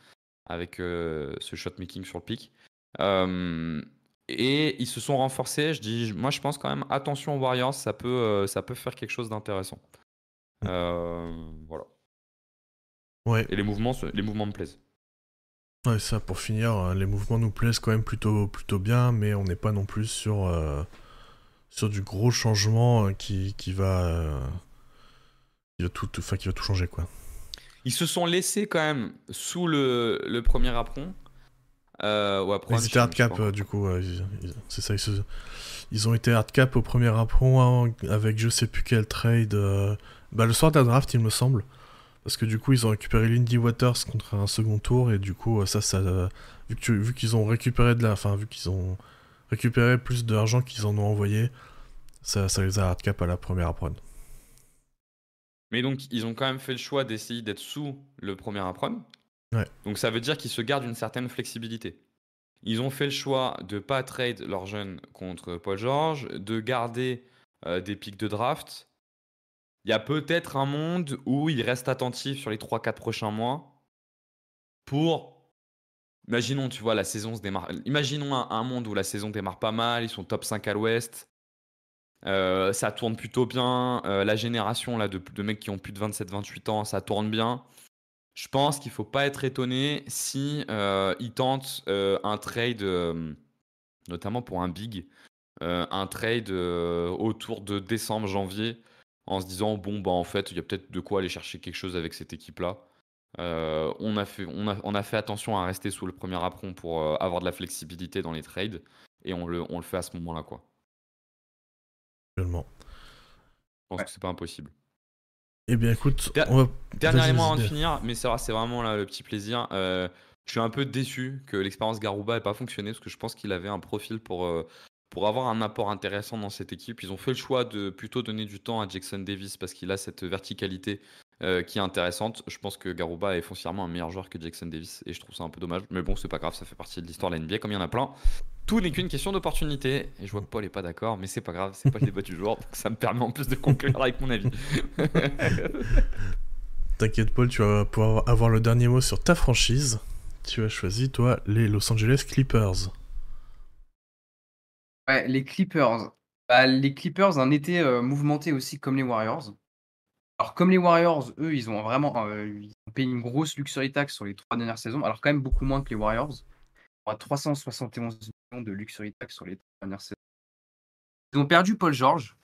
avec ce shot making sur le pic. Euh, et ils se sont renforcés. Moi, je pense quand même attention aux Warriors, ça peut faire quelque chose d'intéressant. Voilà. Ouais, Et les mouvements me plaisent. ouais, ça pour finir, les mouvements nous plaisent quand même plutôt bien, mais on n'est pas non plus sur du gros changement qui va tout changer, quoi. Ils se sont laissés quand même sous le premier apron. Ouais, Ils étaient hard cap, du coup, c'est ça, ils ont été hard cap au premier apron hein, avec je sais plus quel trade. Le soir de la draft, il me semble. Parce que du coup, ils ont récupéré Lindy Waters contre un second tour, et du coup, vu qu'ils ont récupéré vu qu'ils ont récupéré plus d'argent qu'ils en ont envoyé, ça les a hard cap à la première apron. Mais donc, ils ont quand même fait le choix d'essayer d'être sous le premier apron. Ouais. Donc, ça veut dire qu'ils se gardent une certaine flexibilité. Ils ont fait le choix de ne pas trade leurs jeunes contre Paul George, de garder des pics de draft. Il y a peut-être un monde où ils restent attentifs sur les 3-4 prochains mois pour... Imaginons, tu vois, la saison se démarre... Imaginons un monde où la saison démarre pas mal, ils sont top 5 à l'ouest, ça tourne plutôt bien, la génération là, de mecs qui ont plus de 27-28 ans, ça tourne bien. Je pense qu'il ne faut pas être étonné si ils tentent un trade, notamment pour un big, un trade autour de décembre, janvier, en se disant bon bah en fait il y a peut-être de quoi aller chercher quelque chose avec cette équipe-là. On a fait attention à rester sous le premier apron pour avoir de la flexibilité dans les trades et on le fait à ce moment-là, quoi. Actuellement. Je pense que c'est pas impossible. Eh bien écoute, Dernier vas-y, élément avant de vas-y. finir, mais c'est vraiment là, le petit plaisir. Je suis un peu déçu que l'expérience Garouba n'ait pas fonctionné parce que je pense qu'il avait un profil pour avoir un apport intéressant dans cette équipe. Ils ont fait le choix de plutôt donner du temps à Jackson Davis parce qu'il a cette verticalité qui est intéressante. Je pense que Garouba est foncièrement un meilleur joueur que Jackson Davis et je trouve ça un peu dommage. Mais bon, c'est pas grave, ça fait partie de l'histoire de la NBA comme il y en a plein. Tout n'est qu'une question d'opportunité. Et je vois que Paul est pas d'accord, mais c'est pas grave, c'est pas le débat du jour. Donc ça me permet en plus de conclure avec mon avis. T'inquiète Paul, tu vas pouvoir avoir le dernier mot sur ta franchise. Tu as choisi, toi, les Los Angeles Clippers. Ouais, les Clippers. Les Clippers, un été mouvementé aussi comme les Warriors. Alors, comme les Warriors, eux, ils ont payé une grosse luxury tax sur les 3 dernières saisons. Alors, quand même beaucoup moins que les Warriors. On a 371 millions de luxury tax sur les 3 dernières saisons. Ils ont perdu Paul George.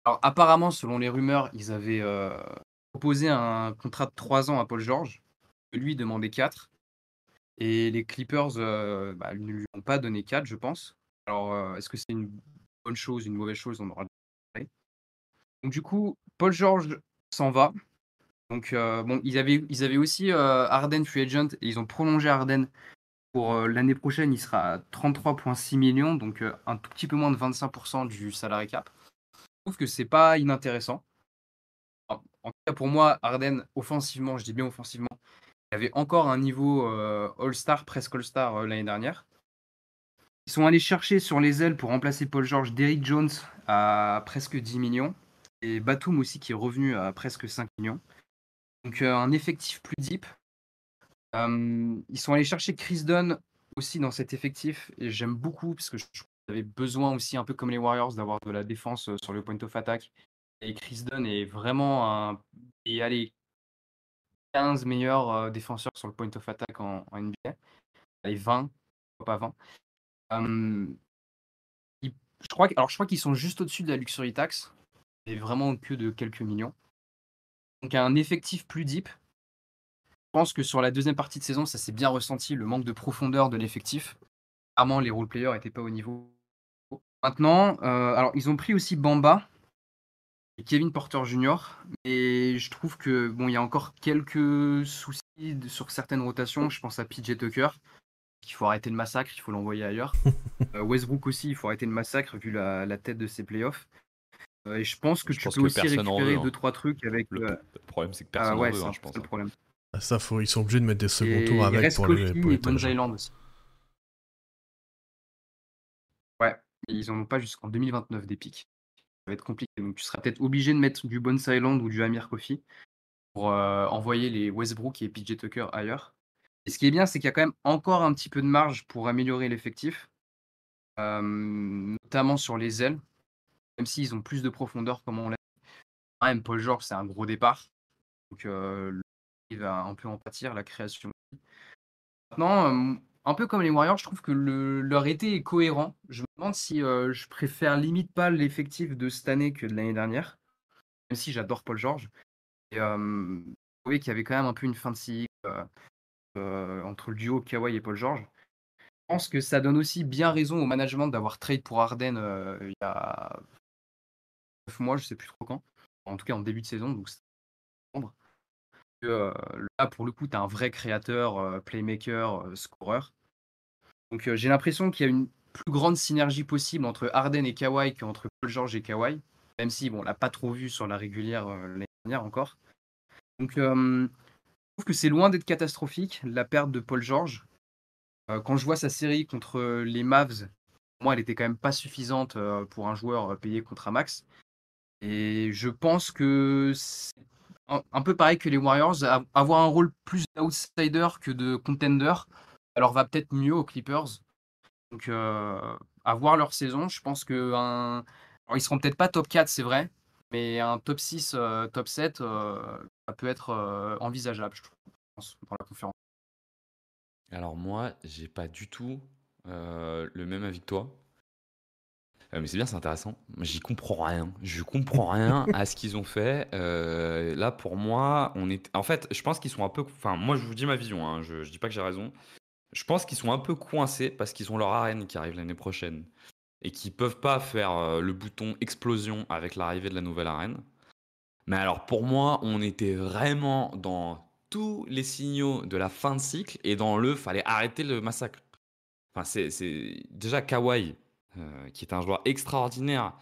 Alors, apparemment, selon les rumeurs, ils avaient proposé un contrat de 3 ans à Paul George. Lui demandait 4. Et les Clippers ne lui ont pas donné 4, je pense. Alors, est-ce que c'est une bonne chose, une mauvaise chose? On aura parlé. Donc, du coup, Paul George s'en va. Donc, ils avaient aussi Harden Free Agent et ils ont prolongé Harden pour l'année prochaine. Il sera à 33,6 millions, donc un tout petit peu moins de 25% du salary cap. Je trouve que c'est pas inintéressant. En tout cas, pour moi, Harden, offensivement, je dis bien offensivement, il avait encore un niveau All-Star, presque All-Star l'année dernière. Ils sont allés chercher sur les ailes pour remplacer Paul George, Derrick Jones à presque 10 millions et Batum aussi qui est revenu à presque 5 millions. Donc un effectif plus deep. Ils sont allés chercher Chris Dunn aussi dans cet effectif et j'aime beaucoup parce que je trouve avaient besoin aussi, un peu comme les Warriors, d'avoir de la défense sur le point of attack. Et Chris Dunn est vraiment allez, 15 meilleurs défenseurs sur le point of attack en NBA. Allez, 20, pourquoi pas 20. Euh, je crois qu'ils sont juste au-dessus de la luxury tax, et vraiment que de quelques millions. Donc un effectif plus deep. Je pense que sur la deuxième partie de saison, ça s'est bien ressenti, le manque de profondeur de l'effectif. Clairement, les role players n'étaient pas au niveau. Maintenant, alors ils ont pris aussi Bamba et Kevin Porter Jr. Et je trouve que bon, il y a encore quelques soucis sur certaines rotations. Je pense à PJ Tucker, qu'il faut arrêter le massacre, il faut l'envoyer ailleurs. Westbrook aussi, il faut arrêter le massacre vu la tête de ses playoffs. Et je pense que Je tu pense peux que aussi personne en récupérer veut. 2-3 trucs avec. Le problème, c'est que personne en Ouais, veut, c'est un je peu pense. ça le problème. Ah, ça, ils sont obligés de mettre des seconds Et tours il avec reste pour Kofi les et Bones tâches. Island aussi. Ouais, et ils en ont pas jusqu'en 2029 des pics. Ça va être compliqué. Donc tu seras peut-être obligé de mettre du Bones Island ou du Amir Kofi pour envoyer les Westbrook et PJ Tucker ailleurs. Et ce qui est bien, c'est qu'il y a quand même encore un petit peu de marge pour améliorer l'effectif, notamment sur les ailes, même s'ils ont plus de profondeur, comme on l'a dit. Quand même, Paul George, c'est un gros départ. Donc il va un peu en pâtir, la création. Maintenant, un peu comme les Warriors, je trouve que leur été est cohérent. Je me demande si je préfère limite pas l'effectif de cette année que de l'année dernière, même si j'adore Paul George. Et je trouvais qu'il y avait quand même un peu une fin de cycle entre le duo Kawhi et Paul George. Je pense que ça donne aussi bien raison au management d'avoir trade pour Harden il y a 9 mois, je sais plus trop quand. En tout cas, en début de saison, donc c'est septembre. Là, pour le coup, tu as un vrai créateur, playmaker, scoreur. Donc j'ai l'impression qu'il y a une plus grande synergie possible entre Harden et Kawhi qu'entre Paul George et Kawhi, même si bon, on l'a pas trop vu sur la régulière l'année dernière encore. Donc je trouve que c'est loin d'être catastrophique, la perte de Paul George. Quand je vois sa série contre les Mavs, pour moi, elle était quand même pas suffisante pour un joueur payé contre un max. Et je pense que c'est un peu pareil que les Warriors, avoir un rôle plus d'outsider que de contender, alors va peut-être mieux aux Clippers. Donc à voir leur saison, je pense que alors, ils seront peut-être pas top 4, c'est vrai, mais un top 6, top 7, ça peut être envisageable, je pense, dans la conférence. Alors moi, j'ai pas du tout le même avis que toi. Mais c'est bien, c'est intéressant. J'y comprends rien. Je comprends rien à ce qu'ils ont fait. Là, pour moi, en fait, je pense qu'ils sont un peu. Enfin, moi, je vous dis ma vision, hein. Je dis pas que j'ai raison. Je pense qu'ils sont un peu coincés parce qu'ils ont leur arène qui arrive l'année prochaine et qu'ils peuvent pas faire le bouton explosion avec l'arrivée de la nouvelle arène. Mais alors, pour moi, on était vraiment dans tous les signaux de la fin de cycle et dans fallait arrêter le massacre. Enfin, c'est déjà Kawhi, qui est un joueur extraordinaire.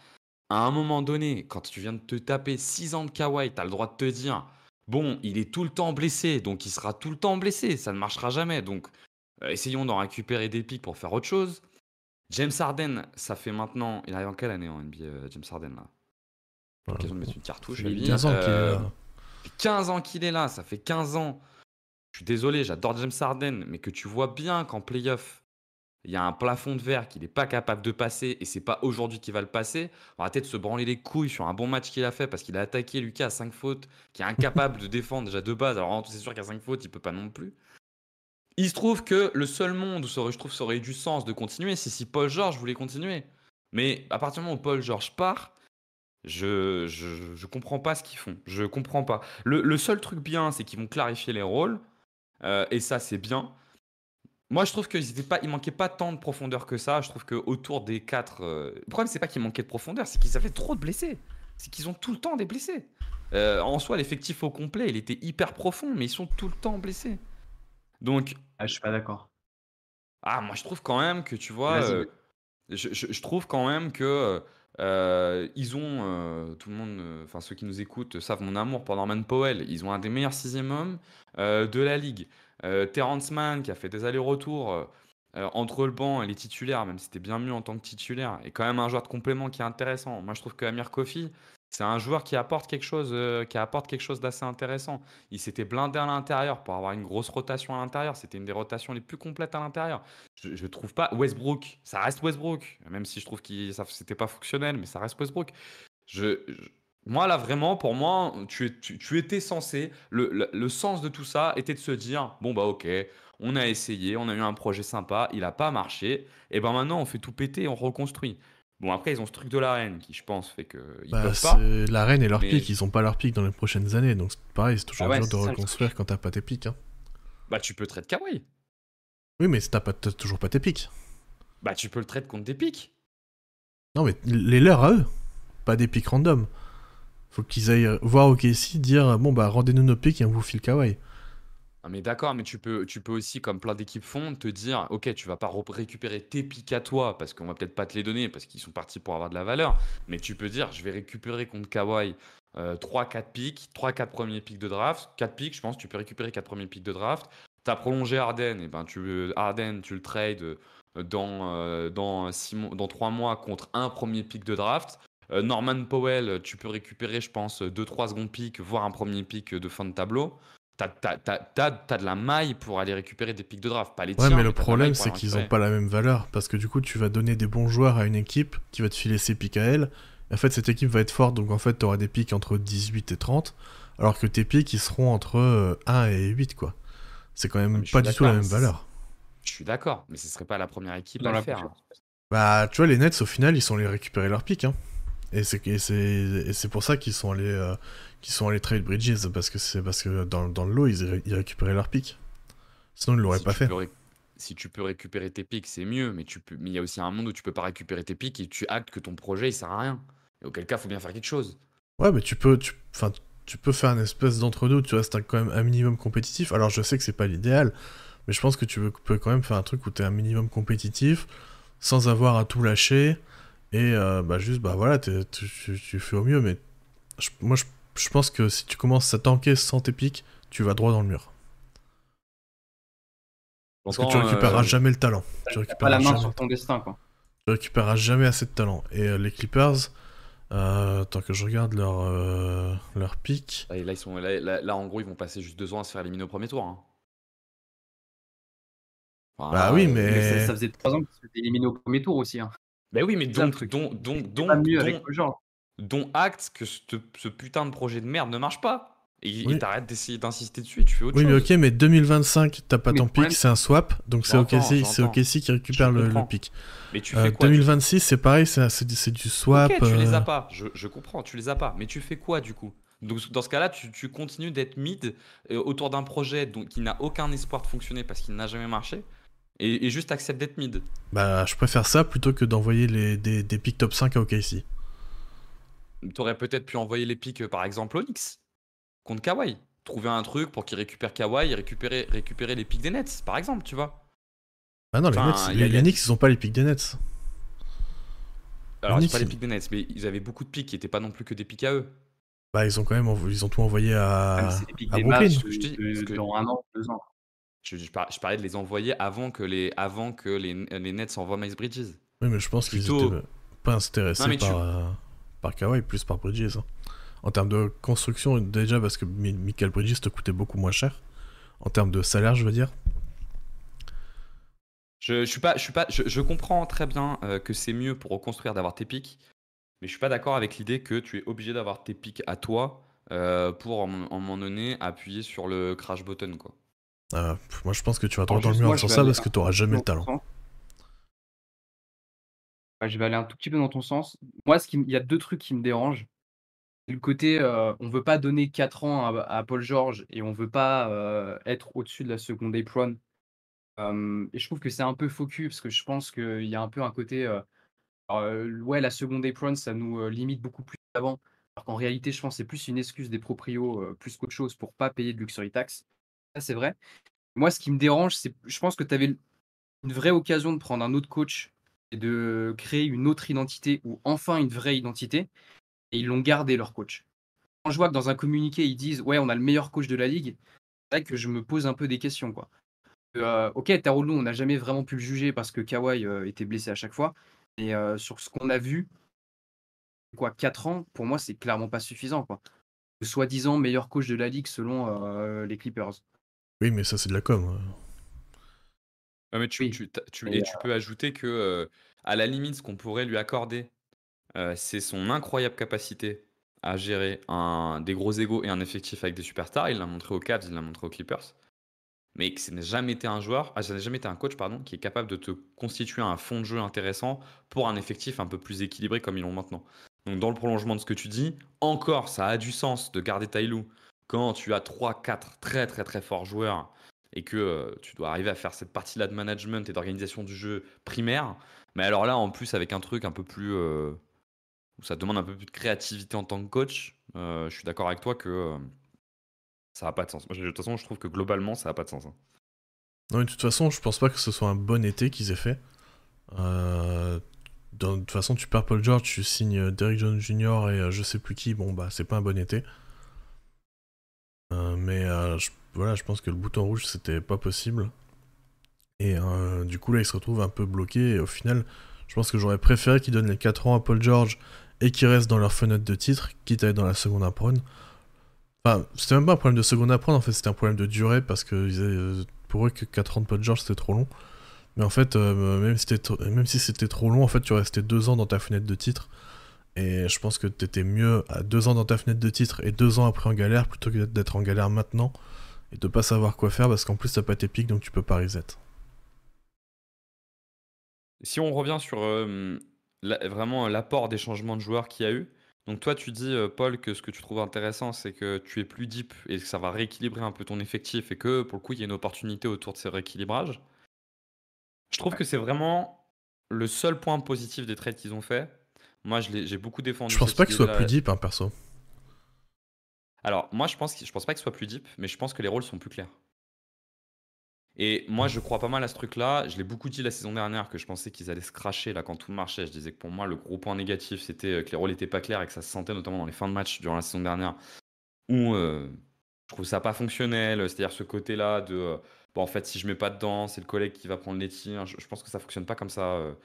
À un moment donné, quand tu viens de te taper 6 ans de Kawhi, tu as le droit de te dire, bon, il est tout le temps blessé, donc il sera tout le temps blessé, ça ne marchera jamais. Donc, essayons d'en récupérer des pics pour faire autre chose. James Harden, ça fait maintenant. Il arrive en quelle année en NBA, James Harden, là? Voilà. L'occasion de mettre une cartouche, Ça fait lui. 15 ans qu'il est là. Ça fait 15 ans qu'il est là, ça fait 15 ans. Je suis désolé, j'adore James Harden, mais que tu vois bien qu'en playoff, il y a un plafond de verre qu'il n'est pas capable de passer et c'est pas aujourd'hui qu'il va le passer. On va peut-être se branler les couilles sur un bon match qu'il a fait parce qu'il a attaqué Lucas à 5 fautes, qui est incapable de défendre déjà de base. Alors c'est sûr qu'à 5 fautes, il peut pas non plus. Il se trouve que le seul monde où je trouve ça aurait eu du sens de continuer, c'est si Paul George voulait continuer. Mais à partir du moment où Paul George part, je comprends pas ce qu'ils font. Je comprends pas. Le seul truc bien, c'est qu'ils vont clarifier les rôles. Et ça, c'est bien. Moi, je trouve il manquait pas tant de profondeur que ça. Je trouve qu'autour des 4. Le problème, c'est pas qu'il manquait de profondeur, c'est qu'ils avaient trop de blessés. C'est qu'ils ont tout le temps des blessés. En soi, l'effectif au complet, il était hyper profond, mais ils sont tout le temps blessés. Donc, Ah, je suis pas d'accord. moi, je trouve quand même que, tu vois, Vas-y. je trouve quand même que ils ont, tout le monde, enfin ceux qui nous écoutent savent mon amour pour Norman Powell. Ils ont un des meilleurs sixième hommes de la ligue. Terrence Mann qui a fait des allers-retours entre le banc et les titulaires, même si c'était bien mieux en tant que titulaire, et quand même un joueur de complément qui est intéressant. Moi, je trouve que Amir Kofi, C'est un joueur qui apporte quelque chose d'assez intéressant. Il s'était blindé à l'intérieur pour avoir une grosse rotation à l'intérieur. C'était une des rotations les plus complètes à l'intérieur. Je trouve pas Westbrook, ça reste Westbrook, même si je trouve que c'était pas fonctionnel, mais ça reste Westbrook. Moi, là, vraiment, pour moi, tu étais censé. Le sens de tout ça était de se dire bon, bah, ok, on a essayé, on a eu un projet sympa, il a pas marché, et ben maintenant, on fait tout péter, on reconstruit. Bon, après, ils ont ce truc de l'arène qui, je pense, fait qu'ils Bah, peuvent pas, c'est la reine et leur mais pic, ils ont pas leur pic dans les prochaines années, donc c'est pareil, c'est Ah toujours ouais, dur de c'est ça le reconstruire truc. quand t'as pas tes pics. Hein. bah, tu peux trade Kawhi. Oui, mais t'as toujours pas tes pics. Bah, tu peux le trade contre des pics. Non, mais les leurs à eux, pas des pics random. Faut qu'ils aillent voir OKC, dire bon bah rendez-nous nos pics et on vous file Kawhi. Ah, mais d'accord, mais tu peux aussi, comme plein d'équipes font, te dire, ok, tu vas pas récupérer tes pics à toi, parce qu'on va peut-être pas te les donner, parce qu'ils sont partis pour avoir de la valeur, mais tu peux dire, je vais récupérer contre Kawhi 3-4 pics, 3-4 premiers pics de draft, 4 pics, je pense, tu peux récupérer 4 premiers pics de draft. Tu as prolongé Harden, et ben Harden, tu le trades dans 3 mois contre un premier pic de draft. Norman Powell, tu peux récupérer, je pense, 2-3 secondes pics, voire un premier pic de fin de tableau. T'as de la maille pour aller récupérer des pics de draft. Pas les Ouais, tiens, mais le mais t'as de la maille problème pour c'est aller qu'ils ont récupérer. pas la même valeur, parce que du coup tu vas donner des bons joueurs à une équipe qui va te filer ses pics à elle. Et en fait cette équipe va être forte, donc en fait t'auras des pics entre 18 et 30, alors que tes pics ils seront entre 1 et 8 quoi. C'est quand Non, même mais je pas suis du tout la d'accord, même valeur. je suis d'accord, mais ce serait pas la première équipe à Dans le la faire, prochaine. hein. Bah tu vois les Nets au final ils sont allés récupérer leurs pics, hein. Et c'est pour ça qu'ils sont allés trade Bridges, parce que dans le lot ils récupéraient leurs pics. Sinon ils l'auraient Si pas tu fait. peux, si tu peux récupérer tes pics, c'est mieux, mais il y a aussi un monde où tu peux pas récupérer tes pics et tu actes que ton projet il sert à rien. Et auquel cas, faut bien faire quelque chose. Ouais, mais enfin, tu peux faire une espèce d'entre-deux où tu restes quand même un minimum compétitif. Alors je sais que c'est pas l'idéal, mais je pense que peux quand même faire un truc où t'es un minimum compétitif, sans avoir à tout lâcher, et bah juste, bah voilà, tu fais au mieux, mais je pense que si tu commences à tanker sans tes pics, tu vas droit dans le mur. Parce que tu J'entends, récupéreras jamais le talent. Tu T'as pas la récupéreras main jamais, sur ton destin, quoi. tu récupéreras jamais assez de talent. Et les Clippers, tant que je regarde leur pic... là, là, en gros, ils vont passer juste 2 ans à se faire éliminer au premier tour, hein. Enfin, Bah là, oui, Mais ça mais... faisait 3 ans qu'ils se faisaient éliminer au premier tour aussi, hein. ben oui, mais C'est ça le donc, truc. donc, donc, C'est pas donc, mieux avec donc, le genre. dont acte que ce putain de projet de merde ne marche pas. Et Oui. t'arrêtes d'essayer d'insister dessus et tu fais autre Oui, mais chose. ok, mais 2025, t'as pas Mais ton le problème, pic, c'est un swap, donc c'est J'entends. OKC qui récupère Je le comprends. pic. Mais tu fais quoi, du coup? 2026, c'est pareil, c'est du swap. Ok, tu les as pas. Je comprends, tu les as pas. Mais tu fais quoi, du coup? Donc, dans ce cas-là, tu continues d'être mid autour d'un projet qui n'a aucun espoir de fonctionner parce qu'il n'a jamais marché. Et juste accepte d'être mid. Bah, je préfère ça plutôt que d'envoyer des pics top 5 à OKC. T'aurais peut-être pu envoyer les pics, par exemple, Onyx contre Kawhi. Trouver un truc pour qu'il récupère Kawhi et récupérer les pics des Nets, par exemple, tu vois. Ah non, les Enfin, Nets, les Knicks, ils ont pas les pics des Nets. Alors, Les c'est pas les Knicks, pics des Nets, mais ils avaient beaucoup de pics qui n'étaient pas non plus que des pics à eux. bah, ils ont quand même ils ont tout envoyé même à, c'est les pics à des Brooklyn. matchs Ce que je dis, ce que- dans 1 an, 2 ans. je parlais de les envoyer avant que les Nets envoient Miles Bridges. Oui, mais je pense qu'ils Plutôt. étaient pas Non, intéressés mais par Kawhi, plus par Bridges. Hein. En termes de construction, déjà parce que Michael Bridges te coûtait beaucoup moins cher. En termes de salaire, je veux dire. je comprends très bien que c'est mieux pour reconstruire d'avoir tes pics, mais je suis pas d'accord avec l'idée que tu es obligé d'avoir tes pics à toi pour en un moment donné appuyer sur le crash button, quoi. Moi, je pense que tu vas droit Alors dans le juste, mur en moi, faisant je vais ça aller parce un que tout tu auras petit peu jamais le dans ton talent. sens. Ouais, je vais aller un tout petit peu dans ton sens. Moi, il y a 2 trucs qui me dérangent. Le côté, on veut pas donner 4 ans à Paul George et on veut pas, être au-dessus de la seconde apron. Et je trouve que c'est un peu faux cul parce que je pense qu'il y a un peu un côté, ouais, la seconde apron, ça nous, limite beaucoup plus qu'avant. Alors qu'en réalité, je pense que c'est plus une excuse des proprios, plus qu'autre chose pour pas payer de luxury tax. Ça, c'est vrai. Moi, ce qui me dérange, c'est je pense que tu avais une vraie occasion de prendre un autre coach et de créer une autre identité ou enfin une vraie identité et ils l'ont gardé leur coach. Quand je vois que dans un communiqué, ils disent: «Ouais, on a le meilleur coach de la ligue», c'est vrai que je me pose un peu des questions, quoi. OK, Tarolo, on n'a jamais vraiment pu le juger parce que Kawhi, était blessé à chaque fois. Et sur ce qu'on a vu, quoi, 4 ans, pour moi, c'est clairement pas suffisant, quoi. Le soi-disant meilleur coach de la ligue selon les Clippers. Oui, mais ça, c'est de la com. Ouais, mais Oui, mais tu peux ajouter que, à la limite, ce qu'on pourrait lui accorder, c'est son incroyable capacité à gérer des gros égos et un effectif avec des superstars. Il l'a montré aux Cavs, il l'a montré aux Clippers. Mais que ça n'a jamais été ça n'a jamais été un coach, pardon, qui est capable de te constituer un fond de jeu intéressant pour un effectif un peu plus équilibré comme ils l'ont maintenant. Donc, dans le prolongement de ce que tu dis, encore, ça a du sens de garder Ty Lue quand tu as 3, 4 très très très forts joueurs et que tu dois arriver à faire cette partie-là de management et d'organisation du jeu primaire. Mais alors là, en plus, avec un truc un peu plus, où ça demande un peu plus de créativité en tant que coach, je suis d'accord avec toi que ça n'a pas de sens. Moi, de toute façon, je trouve que globalement, ça n'a pas de sens, hein. Non, mais de toute façon, je pense pas que ce soit un bon été qu'ils aient fait. De toute façon, tu perds Paul George, tu signes Derrick Jones Jr. et je sais plus qui, bon bah c'est pas un bon été. Voilà, je pense que le bouton rouge c'était pas possible. Et du coup là il se retrouve un peu bloqué et au final, je pense que j'aurais préféré qu'ils donnent les 4 ans à Paul George et qu'ils restent dans leur fenêtre de titre, quitte à être dans la seconde à prône. Enfin, c'était même pas un problème de seconde à prône, en fait c'était un problème de durée parce que pour eux que 4 ans de Paul George c'était trop long. Mais en fait, même si c'était trop long, en fait, tu restais 2 ans dans ta fenêtre de titre. Et je pense que t'étais mieux à 2 ans dans ta fenêtre de titre et 2 ans après en galère plutôt que d'être en galère maintenant et de pas savoir quoi faire parce qu'en plus t'as pas tes pics donc tu peux pas reset. Si on revient sur vraiment l'apport des changements de joueurs qu'il y a eu, donc toi tu dis, Paul, que ce que tu trouves intéressant, c'est que tu es plus deep et que ça va rééquilibrer un peu ton effectif et que pour le coup il y a une opportunité autour de ces rééquilibrages. Je trouve ouais. que c'est vraiment le seul point positif des trades qu'ils ont fait. Moi j'ai beaucoup Je défendu pense cette pas que ce soit plus idée-là. deep, hein, perso. Alors moi je pense pas que ce soit plus deep, mais je pense que les rôles sont plus clairs. Et moi, je crois pas mal à ce truc-là. Je l'ai beaucoup dit la saison dernière que je pensais qu'ils allaient se cracher là quand tout marchait. Je disais que pour moi, le gros point négatif, c'était que les rôles n'étaient pas clairs et que ça se sentait notamment dans les fins de match durant la saison dernière où je trouve ça pas fonctionnel. C'est-à-dire ce côté-là de bon, en fait, si je mets pas dedans, c'est le collègue qui va prendre les tirs. Je pense que ça fonctionne pas comme ça. Je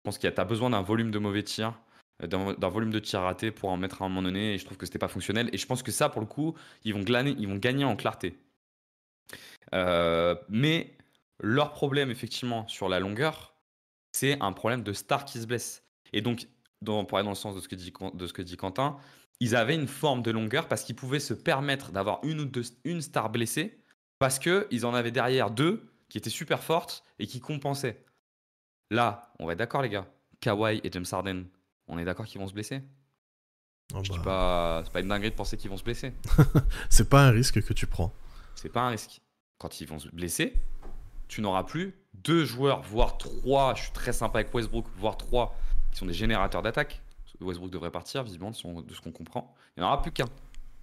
pense t'as besoin d'un volume de mauvais tirs, d'un volume de tirs ratés pour en mettre à un moment donné. Et je trouve que c'était pas fonctionnel. Et je pense que ça, pour le coup, ils vont gagner en clarté. Mais leur problème, effectivement, sur la longueur, c'est un problème de star qui se blesse. Et donc, pour aller dans le sens de ce que dit Quentin, ils avaient une forme de longueur parce qu'ils pouvaient se permettre d'avoir une star blessée parce qu'ils en avaient derrière deux qui étaient super fortes et qui compensaient. Là, on va être d'accord, les gars. Kawhi et James Harden, on est d'accord qu'ils vont se blesser? Oh, Je dis bah, pas, c'est pas une dinguerie de penser qu'ils vont se blesser. c'est pas un risque que tu prends. C'est pas un risque. Quand ils vont se blesser, tu n'auras plus deux joueurs, voire trois. Je suis très sympa avec Westbrook, voire trois, qui sont des générateurs d'attaque. Westbrook devrait partir, visiblement, de ce qu'on comprend. Il n'y en aura plus qu'un.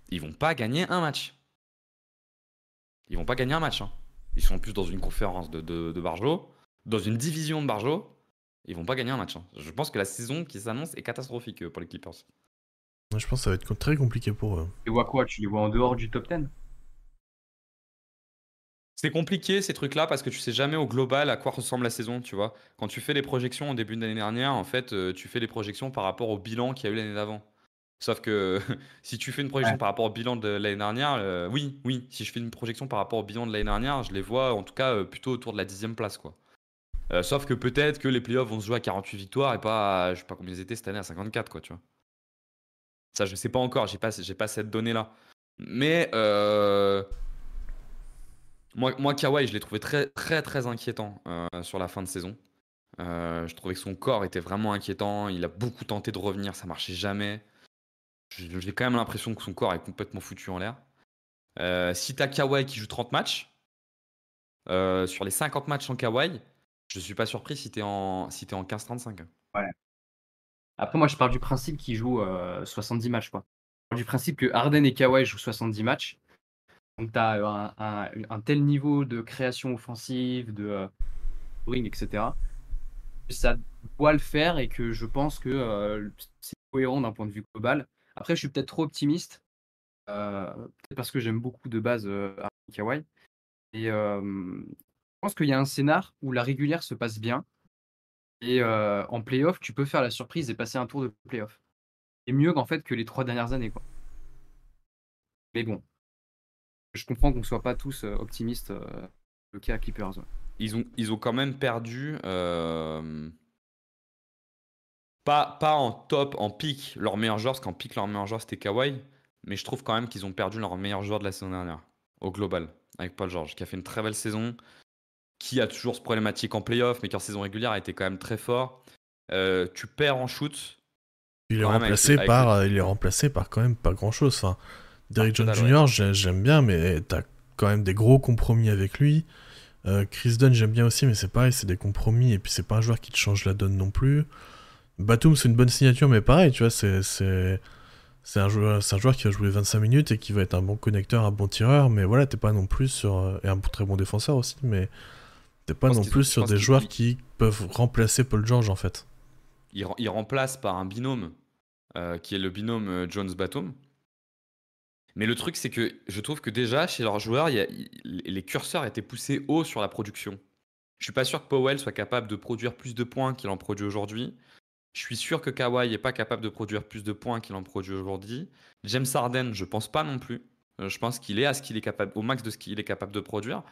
Ils vont pas gagner un match. Ils vont pas gagner un match, hein. Ils sont plus dans une conférence de Barjo, dans une division de Barjo. Ils vont pas gagner un match, hein. Je pense que la saison qui s'annonce est catastrophique pour les Clippers. Je pense que ça va être très compliqué pour eux. Tu vois quoi? Tu les vois en dehors du top 10? C'est compliqué ces trucs-là parce que tu sais jamais au global à quoi ressemble la saison, tu vois. Quand tu fais les projections au début de l'année dernière, en fait, tu fais les projections par rapport au bilan qu'il y a eu l'année d'avant. Sauf que si tu fais une projection Ouais. par rapport au bilan de l'année dernière, oui, si je fais une projection par rapport au bilan de l'année dernière, je les vois en tout cas plutôt autour de la 10e place, quoi. Sauf que peut-être que les playoffs vont se jouer à 48 victoires et pas, je sais pas combien ils étaient cette année, à 54, quoi, tu vois. Ça, je sais pas encore, j'ai pas cette donnée-là. Mais moi, Kawhi, je l'ai trouvé très, très, très inquiétant sur la fin de saison. Je trouvais que son corps était vraiment inquiétant. Il a beaucoup tenté de revenir, ça marchait jamais. J'ai quand même l'impression que son corps est complètement foutu en l'air. Si t'as Kawhi qui joue 30 matchs, sur les 50 matchs sans Kawhi, je suis pas surpris si t'es en 15-35. Ouais. Après, moi, je pars du principe qu'ils jouent 70 matchs, quoi. Je pars du principe que Harden et Kawhi jouent 70 matchs. Donc, tu as un tel niveau de création offensive, de scoring, etc. Ça doit le faire et que je pense que c'est cohérent d'un point de vue global. Après, je suis peut-être trop optimiste, peut-être parce que j'aime beaucoup de base Harden et Kawhi. Et je pense qu'il y a un scénar où la régulière se passe bien et en playoff, tu peux faire la surprise et passer un tour de playoff. est mieux qu'en fait que les 3 dernières années, quoi. Mais bon, je comprends qu'on soit pas tous optimistes le cas Clippers. Ouais. Ils ont quand même perdu, pas en top, en pic, leur meilleur joueur, parce qu'en pic, leur meilleur joueur c'était Kawhi, mais je trouve quand même qu'ils ont perdu leur meilleur joueur de la saison dernière, au global, avec Paul George, qui a fait une très belle saison, qui a toujours ce problématique en playoff, mais qui en saison régulière a été quand même très fort. Tu perds en shoot, Il est quand même avec remplacé le- avec par, le- il est remplacé par quand même pas grand-chose. Enfin, Derrick que Jones dalle, ouais. Jr., j'aime bien, mais t'as quand même des gros compromis avec lui. Chris Dunn, j'aime bien aussi, mais c'est pareil, c'est des compromis, et puis c'est pas un joueur qui te change la donne non plus. Batum, c'est une bonne signature, mais pareil, tu vois, c'est un joueur qui va jouer 25 minutes et qui va être un bon connecteur, un bon tireur, mais voilà, t'es pas non plus sur... et un très bon défenseur aussi, mais t'es pas non plus sur des joueurs qui peuvent remplacer Paul George, en fait. Il remplace par un binôme, qui est le binôme Jones-Batum. Mais le truc, c'est que je trouve que déjà, chez leurs joueurs, les curseurs étaient poussés haut sur la production. Je suis pas sûr que Powell soit capable de produire plus de points qu'il en produit aujourd'hui. Je suis sûr que Kawhi n'est pas capable de produire plus de points qu'il en produit aujourd'hui. James Harden, je pense pas non plus. Je pense qu'il est à ce qu'il est capable, au max de ce qu'il est capable de produire.